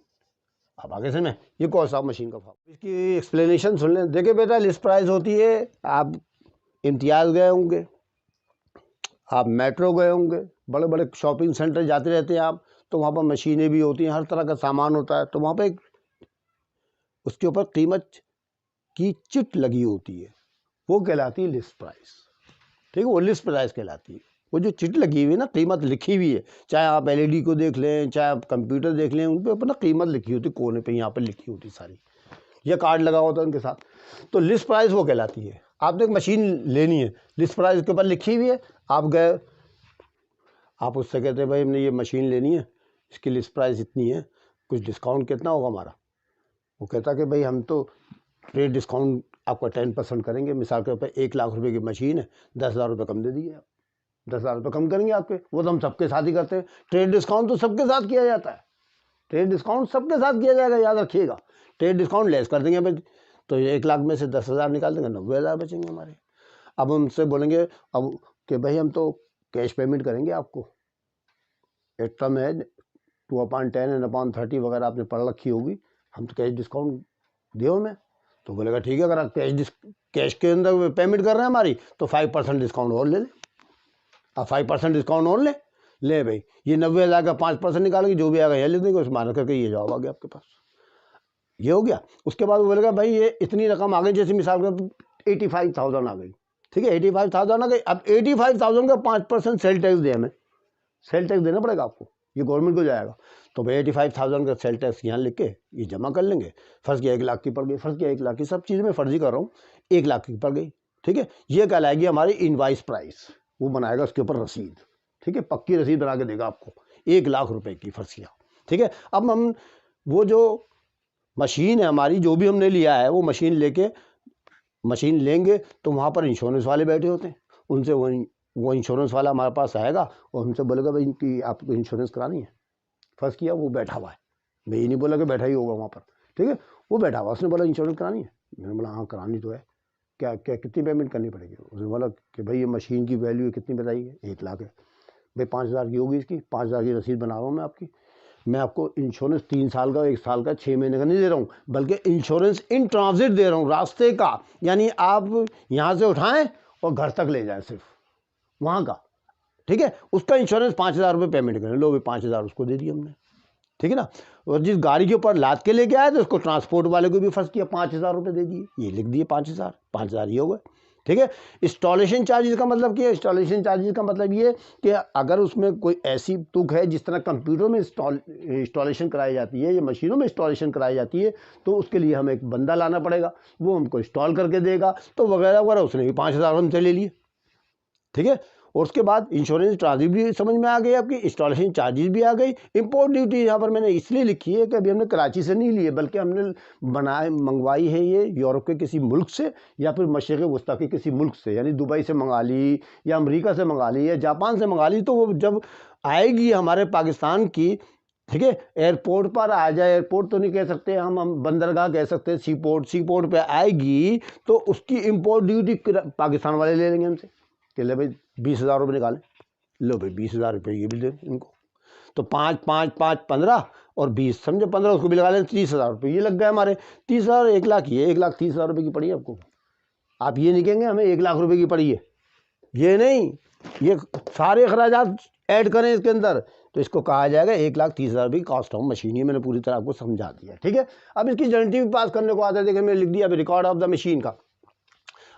अब आगे से मैं ये कॉस्ट ऑफ मशीन का फॉर्म, इसकी एक्सप्लेनेशन सुन लें। देखिए बेटा, लिस्ट प्राइस होती है, आप इम्तियाज़ गए होंगे, आप मेट्रो गए होंगे, बड़े बड़े शॉपिंग सेंटर जाते रहते हैं आप, तो वहाँ पर मशीनें भी होती हैं, हर तरह का सामान होता है, तो वहाँ पर एक उसके ऊपर कीमत की चिट लगी होती है, वो कहलाती है लिस्ट प्राइस। ठीक है, वो लिस्ट प्राइस कहलाती है। वो जो चिट लगी हुई है ना, कीमत लिखी हुई है, चाहे आप एलईडी को देख लें, चाहे आप कंप्यूटर देख लें, उन पर अपना कीमत लिखी होती है, कोने पे यहाँ पर लिखी होती सारी, ये कार्ड लगा होता है उनके साथ, तो लिस्ट प्राइस वो कहलाती है। आपने एक मशीन लेनी है, लिस्ट प्राइस के ऊपर लिखी हुई है, आप गए, आप उससे कहते हैं भाई हमने ये मशीन लेनी है, इसकी लिस्ट प्राइस इतनी है, कुछ डिस्काउंट कितना होगा हमारा? वो कहता कि भाई हम तो ट्रेड डिस्काउंट आपका 10% करेंगे। मिसाल के ऊपर 1 लाख रुपए की मशीन है, 10,000 रुपये कम दे दीजिए आप, 10,000 रुपये कम करेंगे आपके। वो तो हम सबके साथ ही करते हैं, ट्रेड डिस्काउंट तो सबके साथ किया जाता है, ट्रेड डिस्काउंट सबके साथ किया जाएगा, याद रखिएगा। ट्रेड डिस्काउंट लेस कर देंगे भाई, तो 1 लाख में से 10,000 निकाल देंगे, 90,000 बचेंगे हमारे। अब हमसे बोलेंगे अब कि भाई हम तो कैश पेमेंट करेंगे आपको, एक टर्म है 2/10 एंड 30 वगैरह आपने पढ़ रखी होगी, हम तो कैश डिस्काउंट दियो हमें। तो बोलेगा ठीक है, अगर आप कैश के अंदर पेमेंट कर रहे हैं हमारी, तो 5% डिस्काउंट और ले लें। आप 5% डिस्काउंट और ले भाई, ये 90,000 का 5% निकालेंगे, जो भी आएगा ये लिख देंगे, उस मान करके ये जवाब आ गया आपके पास, ये हो गया। उसके बाद वो बोलेगा भाई ये इतनी रकम आ गई, जैसे मिसाल का 85,000 आ गई, ठीक है, 85,000 आ गई। अब 85,000 का 5% सेल टैक्स दे, हमें सेल टैक्स देना पड़ेगा आपको, ये गवर्नमेंट को जाएगा। तो भाई 85,000 का सेल टैक्स यहाँ लिख के ये जमा कर लेंगे। फर्ज किया 1 लाख की पड़ गई, फर्ज किया 1 लाख की, सब चीज़ में फर्जी कर रहा हूँ, 1 लाख की पड़ गई। ठीक है, ये कहलाएगी हमारी इनवाइस प्राइस, वो बनाएगा उसके ऊपर रसीद। ठीक है, पक्की रसीद बना के देगा आपको, 1 लाख रुपए की फर्ज किया। ठीक है, अब हम वो जो मशीन है हमारी, जो भी हमने लिया है, वो मशीन लेंगे तो वहाँ पर इंश्योरेंस वाले बैठे होते हैं, उनसे वो इंश्योरेंस वाला हमारे पास आएगा और हमसे बोलेगा भाई कि आपको इंश्योरेंस करानी है। फर्स्ट किया, वो बैठा हुआ है, मैं ये नहीं बोला कि बैठा ही होगा वहाँ पर, ठीक है, वो बैठा हुआ, उसने बोला इंश्योरेंस करानी है। मैंने बोला हाँ करानी तो है, क्या क्या कितनी पेमेंट करनी पड़ेगी? उसने बोला कि भाई ये मशीन की वैल्यू कितनी बताइए? 1 लाख है। भाई 5,000 की होगी इसकी, 5,000 की रसीद बना रहा हूँ मैं आपकी। मैं आपको इंश्योरेंस 3 साल का, 1 साल का, 6 महीने का नहीं दे रहा हूँ, बल्कि इंश्योरेंस इन ट्रांजिट दे रहा हूँ, रास्ते का, यानी आप यहाँ से उठाएं और घर तक ले जाएं, सिर्फ वहाँ का। ठीक है, उसका इंश्योरेंस 5,000 रुपये पेमेंट करें, लो भाई 5,000 उसको दे दिए हमने। ठीक है ना, और जिस गाड़ी के ऊपर लाद के लेके आए तो उसको ट्रांसपोर्ट वाले को भी फर्ज किया, 5,000 रुपये दे दिए, ये लिख दिए 5,000 ये हो गए। ठीक है, इंस्टॉलेशन चार्जेस का मतलब क्या है? इंस्टॉलेशन चार्जेस का मतलब ये कि अगर उसमें कोई ऐसी तुक है, जिस तरह कंप्यूटर में इंस्टॉलेशन कराई जाती है या मशीनों में इंस्टॉलेशन कराई जाती है, तो उसके लिए हमें एक बंदा लाना पड़ेगा, वो हमको इंस्टॉल करके देगा, तो वगैरह वगैरह, उसने भी 5,000 हमसे ले लिए। ठीक है, और उसके बाद इंश्योरेंस चार्जेस भी समझ में आ गई आपकी, इंस्टॉलेशन चार्जेस भी आ गई। इंपोर्ट ड्यूटी यहाँ पर मैंने इसलिए लिखी है कि अभी हमने कराची से नहीं लिए, बल्कि हमने मंगवाई है ये यूरोप के किसी मुल्क से, या फिर मशरिक़ वस्ता के किसी मुल्क से, यानी दुबई से मंगा ली, या अमेरिका से मंगा ली, या जापान से मंगा ली। तो वो जब आएगी हमारे पाकिस्तान की, ठीक है, एयरपोर्ट पर आ जाए, एयरपोर्ट तो नहीं कह सकते हम बंदरगाह कह सकते हैं, सी पोर्ट पे आएगी, तो उसकी इंपोर्ट ड्यूटी पाकिस्तान वाले ले लेंगे हमसे कि ले भाई 20,000 रुपये निकालें, लो भाई 20,000 रुपये ये भी दे इनको। तो 5, 5, 5, 15 और 20, समझे 15 उसको भी लगा लें, 30,000 रुपये ये लग गए हमारे। 30,000, 1 लाख, ये 1,30,000 रुपये की पड़ी है आपको। आप ये नहीं कहेंगे हमें 1 लाख रुपये की पड़ी है, ये नहीं, ये सारे अखराजात ऐड करें इसके अंदर, तो इसको कहा जाएगा 1,30,000 रुपये कॉस्ट ऑफ मशीन। ये मैंने पूरी तरह आपको समझा दिया, ठीक है। अब इसकी जनरेटिव भी पास करने को आता है, देखिए मैंने लिख दिया अभी रिकॉर्ड ऑफ द मशीन का।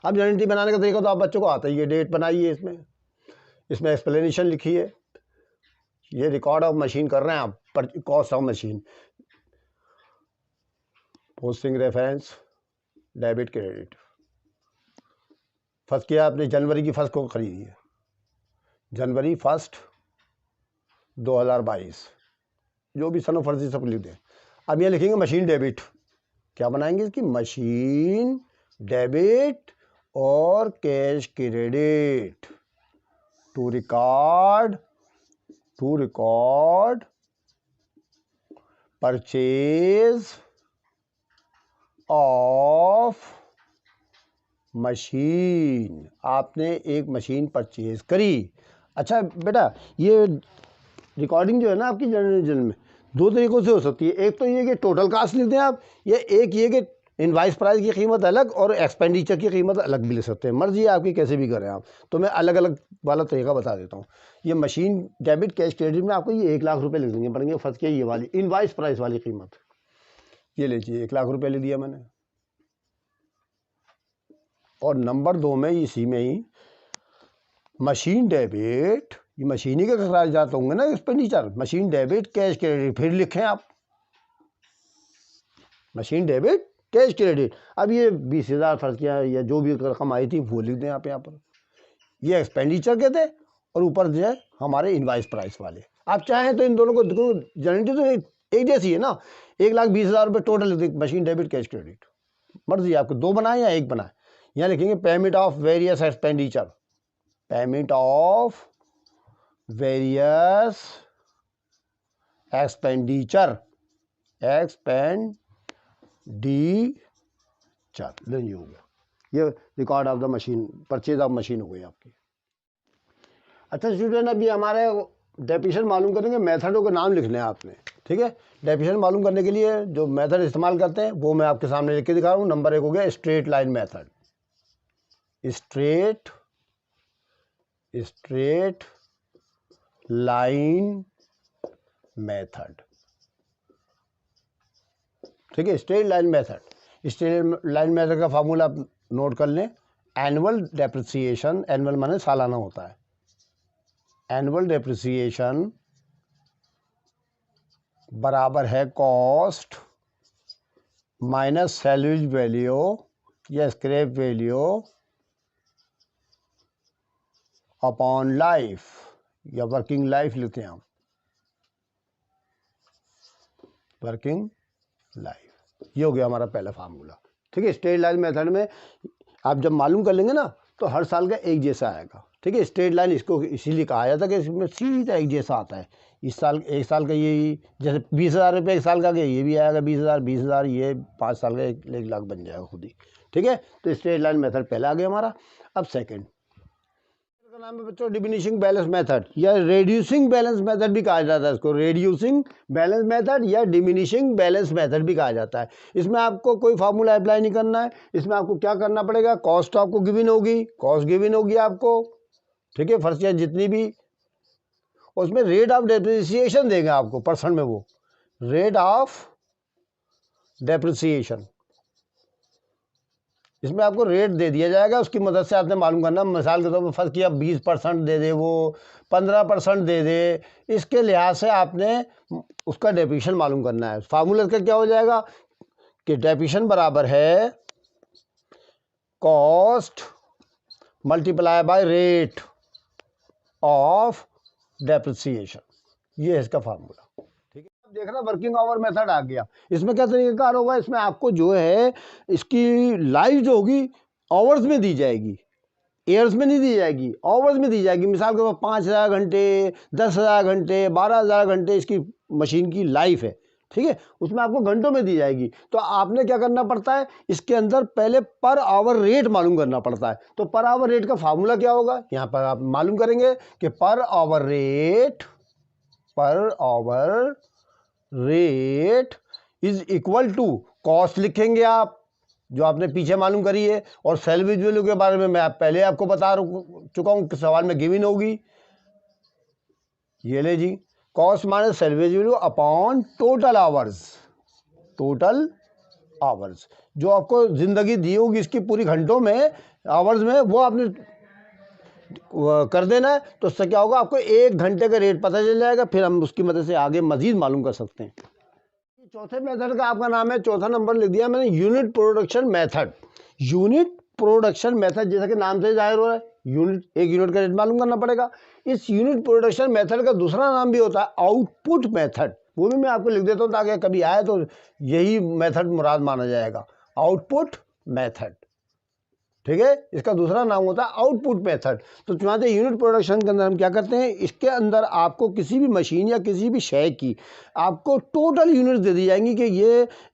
अब जनरेटिव बनाने का तरीका तो आप बच्चों को आता ही है, डेट बनाइए, इसमें एक्सप्लेनेशन लिखिए, ये रिकॉर्ड ऑफ मशीन कर रहे हैं आप, पर cost of machine, posting reference, debit credit. First किया आपने जनवरी की फर्स्ट को खरीदी है, जनवरी 1 2022, जो भी सनो फर्जी सब लिख दें। अब ये लिखेंगे मशीन डेबिट, क्या बनाएंगे इसकी, मशीन डेबिट और cash credit to record purchase of machine. आपने एक मशीन परचेज करी। अच्छा बेटा, ये रिकॉर्डिंग जो है ना आपकी जर्नल में 2 तरीक़ों से हो सकती है। एक तो ये कि टोटल कास्ट लिख दें आप, या एक ये कि इनवाइस प्राइस की कीमत अलग और एक्सपेंडिचर की कीमत अलग भी ले सकते हैं, मर्जी है आपकी, कैसे भी करें आप। तो मैं अलग अलग वाला तरीका बता देता हूँ। ये मशीन डेबिट कैश क्रेडिट में आपको ये 1,00,000 रुपये लिख देंगे पड़ेंगे। फर्स्ट किया ये वाली इनवाइस प्राइस वाली कीमत, ये लीजिए 1,00,000 रुपये ले लिया मैंने। और नंबर 2 में इसी में ही मशीन डेबिट, ये मशीन ही के खराजात होंगे ना, expenditure, machine debit cash credit, फिर लिखें आप मशीन डेबिट कैश क्रेडिट। अब ये 20,000 फर्ज किया या जो भी रकम आई थी वो लिख दें आप यहाँ पर, ये एक्सपेंडिचर के थे और ऊपर जो है हमारे इनवाइस प्राइस वाले। आप चाहें तो इन दोनों को जनरेटिव तो एक जैसी है ना, 1,20,000 रुपये total machine debit cash credit, मर्जी आपको 2 बनाए या 1 बनाए। यहाँ लिखेंगे payment of various expenditure, payment of various expenditure, ये हो गया, ये record of the machine, purchase of machine हो गई आपकी। अच्छा स्टूडेंट, अभी हमारे डेफिनेशन मालूम करेंगे, मेथडों के नाम लिखने हैं आपने, ठीक है। डेफिनेशन मालूम करने के लिए जो मेथड इस्तेमाल करते हैं वो मैं आपके सामने लिख के दिखा रहा हूँ। नंबर 1 हो गया straight line method, straight line method, ठीक है। स्ट्रेट लाइन मेथड का फार्मूला आप नोट कर लें। एनुअल डेप्रिसिएशन, एनुअल माने सालाना होता है, एनुअल डेप्रिसिएशन बराबर है कॉस्ट माइनस सैलरीज वैल्यू या स्क्रैप वैल्यू अपॉन लाइफ या वर्किंग लाइफ लिखते हैं हम, वर्किंग लाइफ। ये हो गया हमारा पहला फार्मूला, ठीक है। स्ट्रेट लाइन मेथड में आप जब मालूम कर लेंगे ना तो हर साल का एक जैसा आएगा, ठीक है। स्ट्रेट लाइन इसको इसीलिए कहा जाता है कि इसमें सीधा एक जैसा आता है। इस साल एक साल का ये जैसे 20,000 रुपये एक साल का गया, ये भी आएगा 20,000 ये 5 साल का 1,00,000 बन जाएगा खुद ही, ठीक है। तो स्ट्रेट लाइन मेथड पहला आ गया हमारा। अब सेकंड का नाम है बच्चों डिमिनिशिंग बैलेंस मेथड या रेड्यूसिंग बैलेंस मेथड भी कहा जाता है इसको, रेड्यूसिंग बैलेंस मेथड या डिमिनिशिंग बैलेंस मेथड भी कहा जाता है। इसमें आपको कोई फार्मूला अप्लाई नहीं करना है। इसमें आपको क्या करना पड़ेगा, कॉस्ट आपको गिवन होगी, कॉस्ट गिवन होगी आपको, ठीक है। फर्स्ट जितनी भी, उसमें रेट ऑफ डेप्रिसिएशन देंगे आपको परसेंट में, वो रेट ऑफ डेप्रिसिएशन, इसमें आपको रेट दे दिया जाएगा, उसकी मदद से आपने मालूम करना। मिसाल के तौर पर फर्स्ट किया 20% दे दे, वो 15% दे दे, इसके लिहाज से आपने उसका डेप्रिसिएशन मालूम करना है। फार्मूला का क्या हो जाएगा कि डेप्रिसिएशन बराबर है cost multiply by rate of depreciation, ये है इसका फार्मूला, ठीक है। अब देखना वर्किंग आवर मेथड आ गया। इसमें क्या तरीका होगा, इसमें आपको जो है इसकी लाइफ जो होगी आवर्स में दी जाएगी, ईयर्स में नहीं दी जाएगी, आवर्स में दी जाएगी। मिसाल के तौर पर 5,000 घंटे, 10,000 घंटे, 12,000 घंटे इसकी मशीन की लाइफ है, ठीक है। उसमें आपको घंटों में दी जाएगी। तो आपने क्या करना पड़ता है, इसके अंदर पहले पर आवर रेट मालूम करना पड़ता है। तो पर आवर रेट का फार्मूला क्या होगा, यहाँ पर आप मालूम करेंगे कि per hour rate is equal to cost लिखेंगे आप जो आपने पीछे मालूम करी है, और सैलरीज वैल्यू के बारे में मैं पहले आपको बता चुका हूँ कि सवाल में गिवन होगी। ये ले जी, cost minus salvage value upon total hours, total hours जो आपको ज़िंदगी दी होगी इसकी पूरी घंटों में, आवर्स में, वो आपने कर देना है। तो उससे क्या होगा, आपको 1 घंटे का रेट पता चल जाएगा, फिर हम उसकी मदद से आगे मजीद मालूम कर सकते हैं। चौथे मेथड का आपका नाम है, चौथा नंबर लिख दिया मैंने, unit production method. Unit production method, जैसा कि नाम से जाहिर हो रहा है, यूनिट, एक यूनिट का रेट मालूम करना पड़ेगा। इस यूनिट प्रोडक्शन मेथड का दूसरा नाम भी होता है आउटपुट मेथड, वो भी मैं आपको लिख देता हूँ ताकि कभी आए तो यही मेथड मुराद माना जाएगा, आउटपुट मेथड। ठीक है, इसका दूसरा नाम होता है आउटपुट मेथड। तो चुनांचे यूनिट प्रोडक्शन के अंदर हम क्या करते हैं, इसके अंदर आपको किसी भी मशीन या किसी भी शय की आपको टोटल यूनिट दे दी जाएंगी कि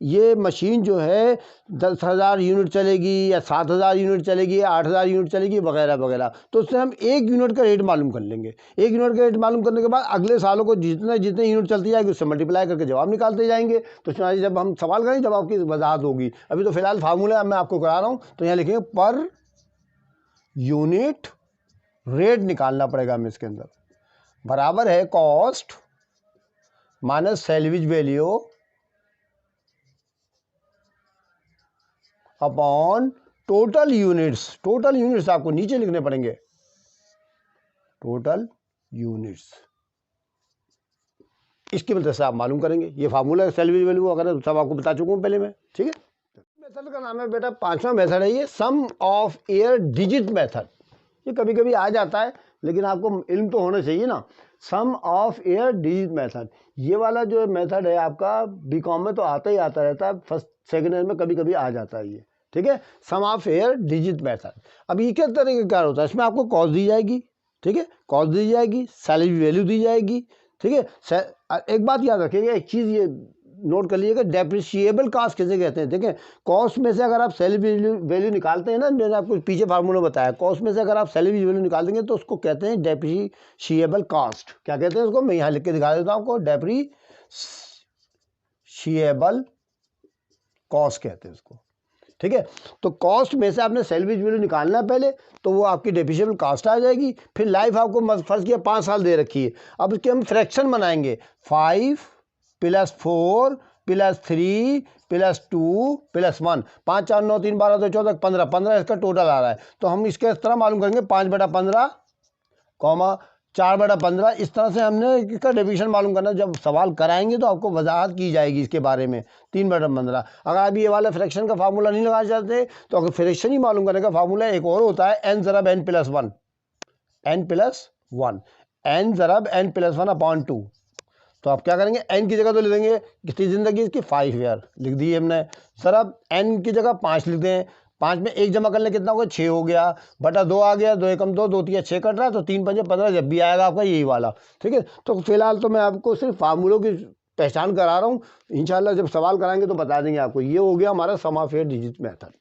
ये मशीन जो है 10,000 यूनिट चलेगी या 7,000 यूनिट चलेगी या 8,000 यूनिट चलेगी वगैरह वगैरह। तो उससे हम 1 यूनिट का रेट मालूम कर लेंगे। 1 यूनिट का रेट मालूम करने के बाद अगले सालों को जितने जितने यूनिट चलती जाएगी उससे मल्टीप्लाई करके जवाब निकालते जाएंगे। तो चुनांचे जब हम सवाल करेंगे जवाब की वजाहत होगी। अभी तो फिलहाल फार्मूला मैं आपको करा रहा हूँ, तो यहाँ लिखेंगे पर यूनिट रेट निकालना पड़ेगा हमें इसके अंदर, बराबर है cost minus salvage value upon total units. Total units आपको नीचे लिखने पड़ेंगे, टोटल यूनिट्स, इसकी मदद से आप मालूम करेंगे। ये फार्मूला सैलवेज वैल्यू अगर सब आपको बता चुका हूँ पहले मैं। ठीक है, मेथड का नाम है बेटा, 5वां मेथड है ये, सम ऑफ एयर डिजिट मेथड। ये कभी कभी आ जाता है लेकिन आपको इल्म तो होना चाहिए ना। सम ऑफ एयर डिजिट मेथड, ये वाला जो मेथड है आपका बीकॉम में तो आता ही आता रहता है, फर्स्ट सेकेंड ईयर में कभी कभी आ जाता है ये। ठीक है, सम ऑफ एयर डिजिट मेथड। अब ये किस तरह का कार्य होता है, इसमें आपको कॉस्ट दी जाएगी। ठीक है, कॉस्ट दी जाएगी, सैलरी वैल्यू दी जाएगी। ठीक है, एक बात याद रखिएगा, एक चीज़ ये नोट कर लीजिएगा, डेप्रिशिएबल कॉस्ट किसे कहते हैं। ठीक है, कॉस्ट में से अगर आप सैलरी वैल्यू निकालते हैं ना, मैंने आपको पीछे फार्मूला बताया, कॉस्ट में से अगर आप सैलरी वैल्यू निकाल देंगे तो उसको कहते हैं डेप्रिशिएबल कॉस्ट। क्या कहते हैं उसको, मैं यहाँ लिख के दिखा देता हूँ आपको, डेप्रिशिएबल कॉस्ट कहते हैं उसको। ठीक है, तो कॉस्ट में से आपने सैलरी वैल्यू निकालना है पहले, तो वो आपकी डेप्रिशिएबल कॉस्ट आ जाएगी। फिर लाइफ आपको फर्स्ट किया 5 साल दे रखी है, अब उसके हम फ्रैक्शन बनाएंगे, 5 + 4 + 3 + 2 + 1, 5 4 9 3 12 2 14 15, 15 इसका टोटल आ रहा है। तो हम इसके इस तरह मालूम करेंगे, 5/15 कॉमा 4/15, इस तरह से हमने इसका डेफिनेशन मालूम करना। जब सवाल कराएंगे तो आपको वजाहत की जाएगी इसके बारे में, 3/15। अगर आप ये वाला फ्रैक्शन का फार्मूला नहीं लगा चाहते तो अगर फ्रैक्शन ही मालूम करने का फार्मूला एक और होता है, n ज़रब n + 1, n + 1, n ज़रब n + 1 upon 2। तो आप क्या करेंगे, n की जगह तो लिख देंगे कितनी ज़िंदगी इसकी, 5 ईयर लिख दी हमने, ज़रब n की जगह 5 लिख दें, 5 में 1 जमा कर ले कितना होगा, 6 हो गया, बटा 2 आ गया, 2 एकम 2, 2 3 6 कट रहा है, तो 3 5 15 जब भी आएगा आपका यही वाला। ठीक है, तो फिलहाल तो मैं आपको सिर्फ फार्मूलों की पहचान करा रहा हूँ, इंशाल्लाह जब सवाल कराएंगे तो बता देंगे आपको। ये हो गया हमारा सम ऑफ एयर डिजिट मेथड।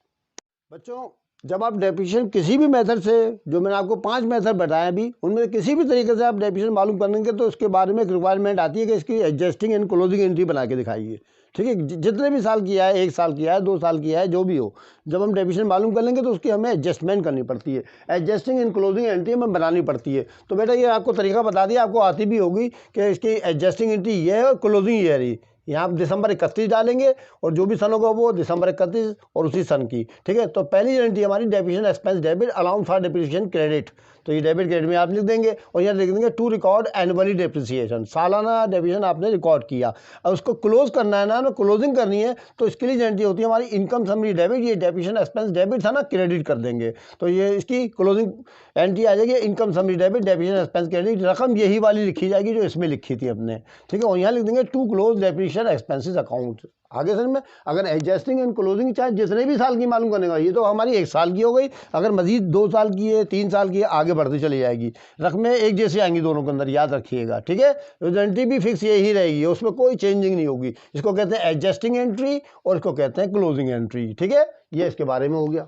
बच्चों, जब आप डेफिनेशन किसी भी मेथड से, जो मैंने आपको 5 मेथड बताए अभी, उनमें किसी भी तरीके से आप डेफिनेशन मालूम करेंगे तो उसके बारे में एक रिक्वायरमेंट आती है कि इसकी एडजस्टिंग एंड क्लोजिंग एंट्री बना के दिखाइए। ठीक है, जितने भी साल किया है, 1 साल किया है, 2 साल किया है, जो भी हो, जब हम डेफिनेशन मालूम कर लेंगे तो उसकी हमें एडजस्टमेंट करनी पड़ती है, एडजस्टिंग एंड क्लोजिंग एंट्री हमें बनानी पड़ती है। तो बेटा ये आपको तरीका बता दिया, आपको आती भी होगी कि इसकी एडजस्टिंग एंट्री ये है और क्लोजिंग ये है। यहाँ आप दिसंबर 31 डालेंगे और जो भी सन होगा वो दिसंबर 31 और उसी सन की। ठीक है, तो पहली एंट्री हमारी depreciation expense debit allowance for depreciation credit, तो ये डेबिट क्रेडिट में आप लिख देंगे और यहाँ लिख देंगे टू रिकॉर्ड एनुअली डेप्रिसिएशन, सालाना डेप्रिसिएशन आपने रिकॉर्ड किया। अब उसको क्लोज करना है ना, हमें क्लोजिंग करनी है, तो इसके लिए एंट्री होती है हमारी इनकम समरी डेबिट, ये डेप्रिसिएशन एक्सपेंस डेबिट था ना, क्रेडिट कर देंगे, तो ये इसकी क्लोजिंग एंट्री आ जाएगी income summary debit depreciation expense credit, रकम यही वाली लिखी जाएगी जो इसमें लिखी थी अपने। ठीक है, और यहाँ लिख देंगे to close depreciation expenses account. आगे समझ में, अगर एडजस्टिंग एंड क्लोजिंग चाहे जितने भी साल की मालूम करने का, ये तो हमारी 1 साल की हो गई, अगर मजीद 2 साल की है, 3 साल की है, आगे बढ़ती चली जाएगी, रकमें एक जैसी आएंगी दोनों के अंदर, याद रखिएगा। ठीक है, एंट्री भी फिक्स यही रहेगी, उसमें कोई चेंजिंग नहीं होगी। इसको कहते हैं एडजस्टिंग एंट्री और इसको कहते हैं क्लोजिंग एंट्री। ठीक है, ये इसके बारे में हो गया।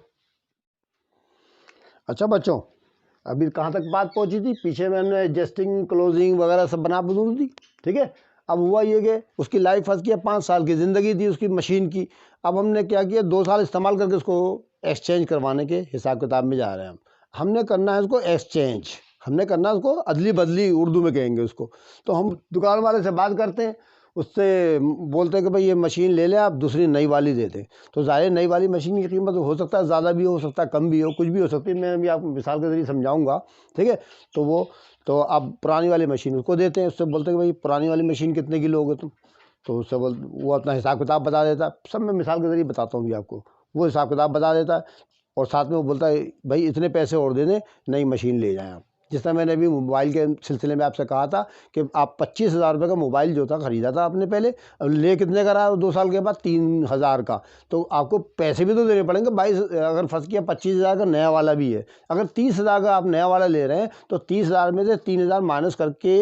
अच्छा बच्चों, अभी कहाँ तक बात पहुँची थी, पीछे मैंने एडजस्टिंग क्लोजिंग वगैरह सब बना बदूल दी। ठीक है, अब हुआ ये कि उसकी लाइफ फर्स्ट किया, 5 साल की ज़िंदगी थी उसकी मशीन की। अब हमने क्या किया, 2 साल इस्तेमाल करके उसको एक्सचेंज करवाने के हिसाब किताब में जा रहे हैं हमने करना है उसको एक्सचेंज। हमने करना उसको अदली बदली, उर्दू में कहेंगे उसको। तो हम दुकान वाले से बात करते हैं, उससे बोलते हैं कि भाई ये मशीन ले लें आप, दूसरी नई वाली दे दें। तो ज़ाहिर नई वाली मशीन की कीमत हो सकता है ज़्यादा भी हो सकता है कम भी हो, कुछ भी हो सकती है, मैं अभी आपको मिसाल के ज़रिए समझाऊंगा, ठीक है। तो आप पुरानी वाली मशीन उसको देते हैं, उससे बोलते हैं कि भाई पुरानी वाली मशीन कितने की लोगे तुम, तो उससे वो अपना हिसाब किताब बता देता है। सब मैं मिसाल के ज़रिए बताता हूँ भी आपको। वो हिसाब किताब बता देता है और साथ में वो बोलता है भाई इतने पैसे और दे दें, नई मशीन ले जाएँ आप। जिस तरह मैंने अभी मोबाइल के सिलसिले में आपसे कहा था कि आप 25,000 रुपये का मोबाइल जो था ख़रीदा था आपने पहले, अब ले कितने का रहा 2 साल के बाद 3,000 का, तो आपको पैसे भी तो देने पड़ेंगे। 22 अगर फंस गया 25,000 का नया वाला भी है, अगर 30,000 का आप नया वाला ले रहे हैं तो 30,000 में से 3,000 माइनस करके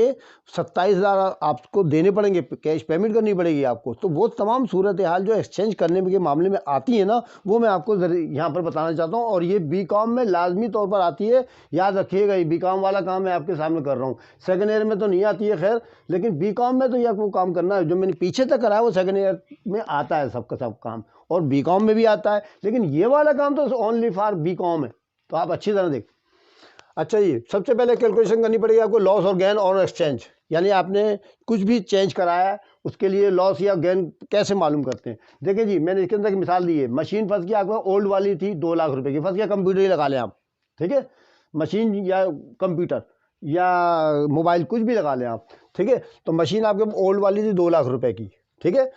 27,000 आपको देने पड़ेंगे, कैश पेमेंट करनी पड़ेगी आपको। तो वो तमाम सूरत हाल जो एक्सचेंज करने के मामले में आती है ना, वो मैं आपको यहाँ पर बताना चाहता हूँ। और ये बीकॉम में लाजमी तौर पर आती है, याद रखिएगा। ये बीकॉम वाला काम मैं आपके सामने कर रहा हूँ, सेकेंड ईयर में तो नहीं आती है खैर, लेकिन बीकॉम में तो ये आपको काम करना है। जो मैंने पीछे तक करा है वो सेकेंड ईयर में आता है सबका सब काम, और बीकॉम में भी आता है, लेकिन ये वाला काम तो ओनली फॉर बीकॉम है। तो आप अच्छी तरह देख। अच्छा जी, सबसे पहले कैलकुलेशन करनी पड़ेगी आपको लॉस और गेन और एक्सचेंज, यानी आपने कुछ भी चेंज कराया है उसके लिए लॉस या गेन कैसे मालूम करते हैं। देखिए जी, मैंने इसके अंदर एक मिसाल दी है। मशीन फंस गया आपको, ओल्ड वाली थी 2 लाख रुपए की, फंस गया, कंप्यूटर ही लगा लें आप, ठीक है, मशीन या कंप्यूटर या मोबाइल कुछ भी लगा लें आप, ठीक है। तो मशीन आपके ओल्ड वाली थी 2 लाख रुपए की, ठीक है,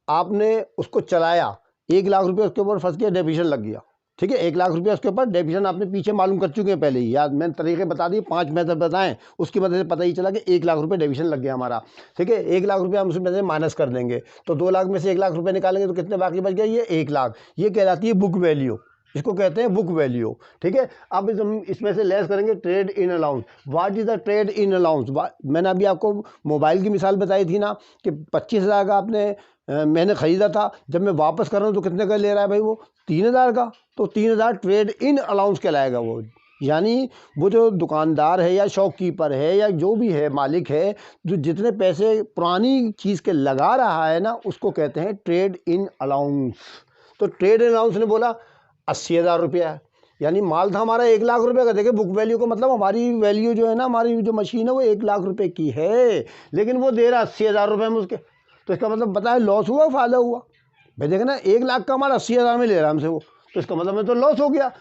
आपने उसको चलाया, 1 लाख रुपये उसके ऊपर फंस गया, डेबिशन लग गया, ठीक है। 1 लाख रुपये उसके ऊपर डेबिशन आपने पीछे मालूम कर चुके हैं पहले ही, याद मैंने तरीके बता दिए, 5 मेथड बताएं, उसकी मदद से पता ही चला कि 1 लाख रुपये डेबिशन लग गया हमारा, ठीक है। 1 लाख रुपये हम उसमें से माइनस कर देंगे, तो 2 लाख में से 1 लाख रुपये निकालेंगे तो कितने बाकी बच गए, ये 1 लाख। ये कहलाती है बुक वैल्यू, इसको कहते हैं बुक वैल्यू, ठीक है। अब हम इसमें से लेस करेंगे trade in allowance. What is the trade in allowance? मैंने अभी आपको मोबाइल की मिसाल बताई थी ना कि 25,000 का आपने मैंने ख़रीदा था, जब मैं वापस कर रहा हूँ तो कितने का ले रहा है भाई, वो 3,000 का। तो 3,000 ट्रेड इन अलाउंस कहलाएगा वो, यानी वो जो दुकानदार है या शॉपकीपर है या जो भी है मालिक है, जो जितने पैसे पुरानी चीज़ के लगा रहा है ना, उसको कहते हैं ट्रेड इन अलाउंस। तो ट्रेड इन अलाउंस ने बोला 80,000 रुपया है, यानी माल था हमारा 1 लाख रुपए का। देखिए बुक वैल्यू का मतलब हमारी वैल्यू जो है ना, हमारी जो मशीन है वो 1 लाख रुपए की है, लेकिन वो दे रहा 80,000 रुपये में उसके। तो इसका मतलब बताए लॉस हुआ फ़ायदा हुआ? भाई देखे ना, 1 लाख का हमारा 80,000 में ले रहा है हमसे वो, तो इसका मतलब में तो लॉस हो गया।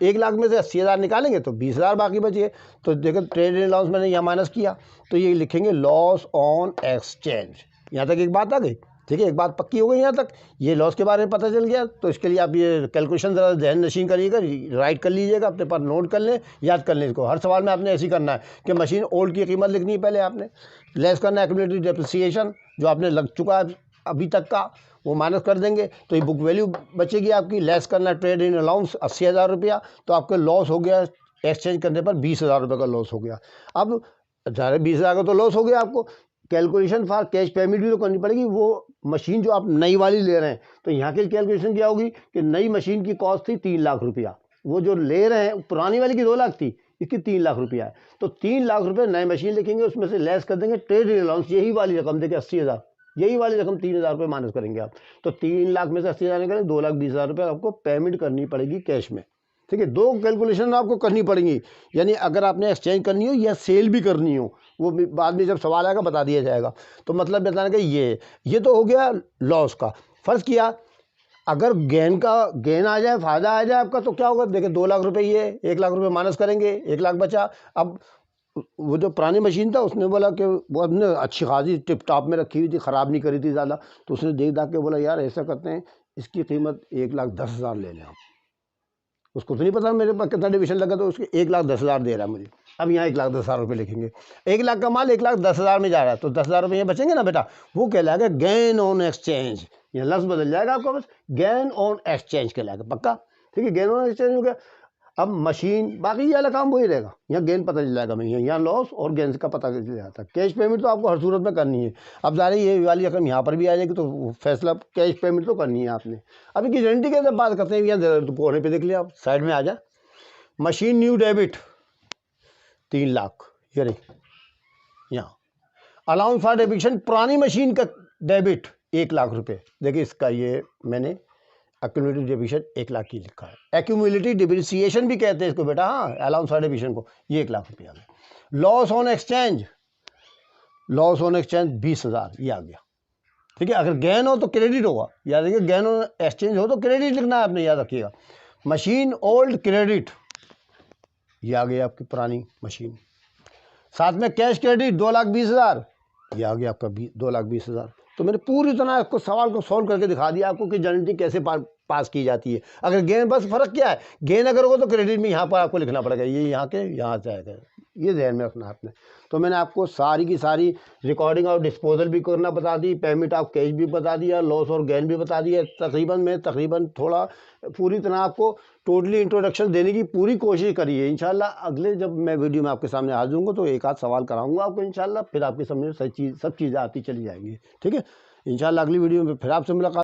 1 लाख में से 80,000 निकालेंगे तो 20,000 बाकी बचे। तो देखो ट्रेड इन लॉस मैंने यहाँ माइनस किया, तो ये लिखेंगे लॉस ऑन एक्सचेंज। यहाँ तक एक बात आ गई, ठीक है, एक बात पक्की हो गई यहाँ तक, ये लॉस के बारे में पता चल गया। तो इसके लिए आप ये कैलकुलेशन ज़रा ध्यान नशीन करिएगा, राइट कर लीजिएगा, अपने पास नोट कर लें, याद कर लें इसको। हर सवाल में आपने ऐसे ही करना है कि मशीन ओल्ड की कीमत लिखनी है पहले आपने, लेस करना है एक्यूमुलेटेड डेप्रिसिएशन जो आपने लग चुका है अभी तक का, वो माइनस कर देंगे तो ये बुक वैल्यू बचेगी आपकी। लेस करना ट्रेड इन अलाउंस 80,000 रुपया, तो आपका लॉस हो गया एक्सचेंज करने पर 20,000 रुपये का लॉस हो गया। अब 20,000 का तो लॉस हो गया, आपको कैलकुलेशन फॉर कैश पेमेंट भी तो करनी पड़ेगी। वो मशीन जो आप नई वाली ले रहे हैं, तो यहाँ की कैलकुलेशन क्या होगी कि नई मशीन की कॉस्ट थी 3 लाख रुपया, वो जो ले रहे हैं पुरानी वाली की 2 लाख थी, इसकी 3 लाख रुपया है। तो 3 लाख रुपये नई मशीन लिखेंगे, उसमें से लेस कर देंगे ट्रेड इन अलाउंस, यही वाली रकम देखिए 80,000, यही वाली रकम 3,000 रुपये माइनस करेंगे आप। तो 3 लाख में से 80,000 निकालें, 2,20,000 रुपये आपको पेमेंट करनी पड़ेगी कैश में, ठीक है। 2 कैलकुलेशन आपको करनी पड़ेंगी, यानी अगर आपने एक्सचेंज करनी हो या सेल भी करनी हो, वो बाद में जब सवाल आएगा बता दिया जाएगा। तो मतलब बताना कि ये तो हो गया लॉस का। फर्ज किया अगर गेन आ जाए, फ़ायदा आ जाए आपका, तो क्या होगा, देखिए 2 लाख रुपये ये 1 लाख रुपये माइनस करेंगे, 1 लाख बचा। अब वो जो पुरानी मशीन था उसने बोला कि वो हमने अच्छी खासी टिप टॉप में रखी हुई थी, ख़राब नहीं करी थी ज़्यादा, तो उसने देख दाख के बोला यार ऐसा करते हैं, इसकी कीमत 1,10,000 ले लें हम। उसको तो नहीं पता मेरे पास कितना डिविशन लगा, तो उसके 1,10,000 दे रहा है मुझे। अब यहाँ 1,10,000 रुपये लिखेंगे, 1 लाख का माल 1,10,000 में जा रहा है, तो 10,000 रुपये यहाँ बचेंगे ना बेटा, वो कहलाएगा गेन ऑन एक्सचेंज। यहाँ लफ्ज़ बदल जाएगा आपका, बस गेन ऑन एक्सचेंज कहलाएगा, पक्का, ठीक है। गेन ऑन एक्सचेंज हो गया। अब मशीन बाकी ये वाला काम वही रहेगा, यहाँ गेन पता चल जाएगा, मैं यहाँ लॉस और गेन का पता चल जाता है। कैश पेमेंट तो आपको हर सूरत में करनी है। अब ज़ाहिर ये वाली रकम यहाँ पर भी आ जाएगी, तो फैसला कैश पेमेंट तो करनी है आपने। अब इनकी गारंटी की बात करते हैं, यहाँ कोने पे देख लिया आप, साइड में आ जाए, मशीन न्यू डेबिट 3 लाख, ये रही यहाँ। अलाउंस फॉर डेबिशन पुरानी मशीन का डेबिट 1 लाख रुपये, देखिए इसका ये मैंने एक्यूमुलेटिव डेबिशन 1 लाख की लिखा है। एक्यूमुलेटिव डेप्रिसिएशन भी कहते हैं इसको बेटा, हाँ, अलाउंस फॉर डेबिशन को, ये 1 लाख रुपया है। Loss on exchange, loss on exchange 20,000 ये आ गया। ठीक है, अगर गेन हो तो क्रेडिट होगा, याद रखिए, गेन ऑन एक्सचेंज हो तो क्रेडिट लिखना है आपने, याद रखिएगा। मशीन ओल्ड क्रेडिट, ये आ गई आपकी पुरानी मशीन। साथ में कैश क्रेडिट 2,20,000, ये आ गया आपका 2,20,000। तो मैंने पूरी तरह आपको सवाल को सॉल्व करके दिखा दिया आपको कि जर्नलिटी कैसे पास की जाती है। अगर गेन, बस फर्क क्या है, गेन अगर होगा तो क्रेडिट में यहाँ पर आपको लिखना पड़ेगा, ये यहाँ के यहाँ से आएगा, ये ध्यान में रखना आपने। तो मैंने आपको सारी की सारी रिकॉर्डिंग और डिस्पोजल भी करना बता दी, पेमेंट ऑफ कैश भी बता दिया, लॉस और गेन भी बता दिया। तकरीबन थोड़ा पूरी तरह आपको टोटली इंट्रोडक्शन देने की पूरी कोशिश करी है। इंशाल्लाह अगले जब मैं वीडियो में आपके सामने हाजिर हूँगा तो एक आध सवाल कराऊंगा आपको इंशाल्लाह, फिर आपकी समझ में सब चीज़ें आती चली जाएंगी। ठीक है, इंशाल्लाह अगली वीडियो में फिर आपसे मुलाकात।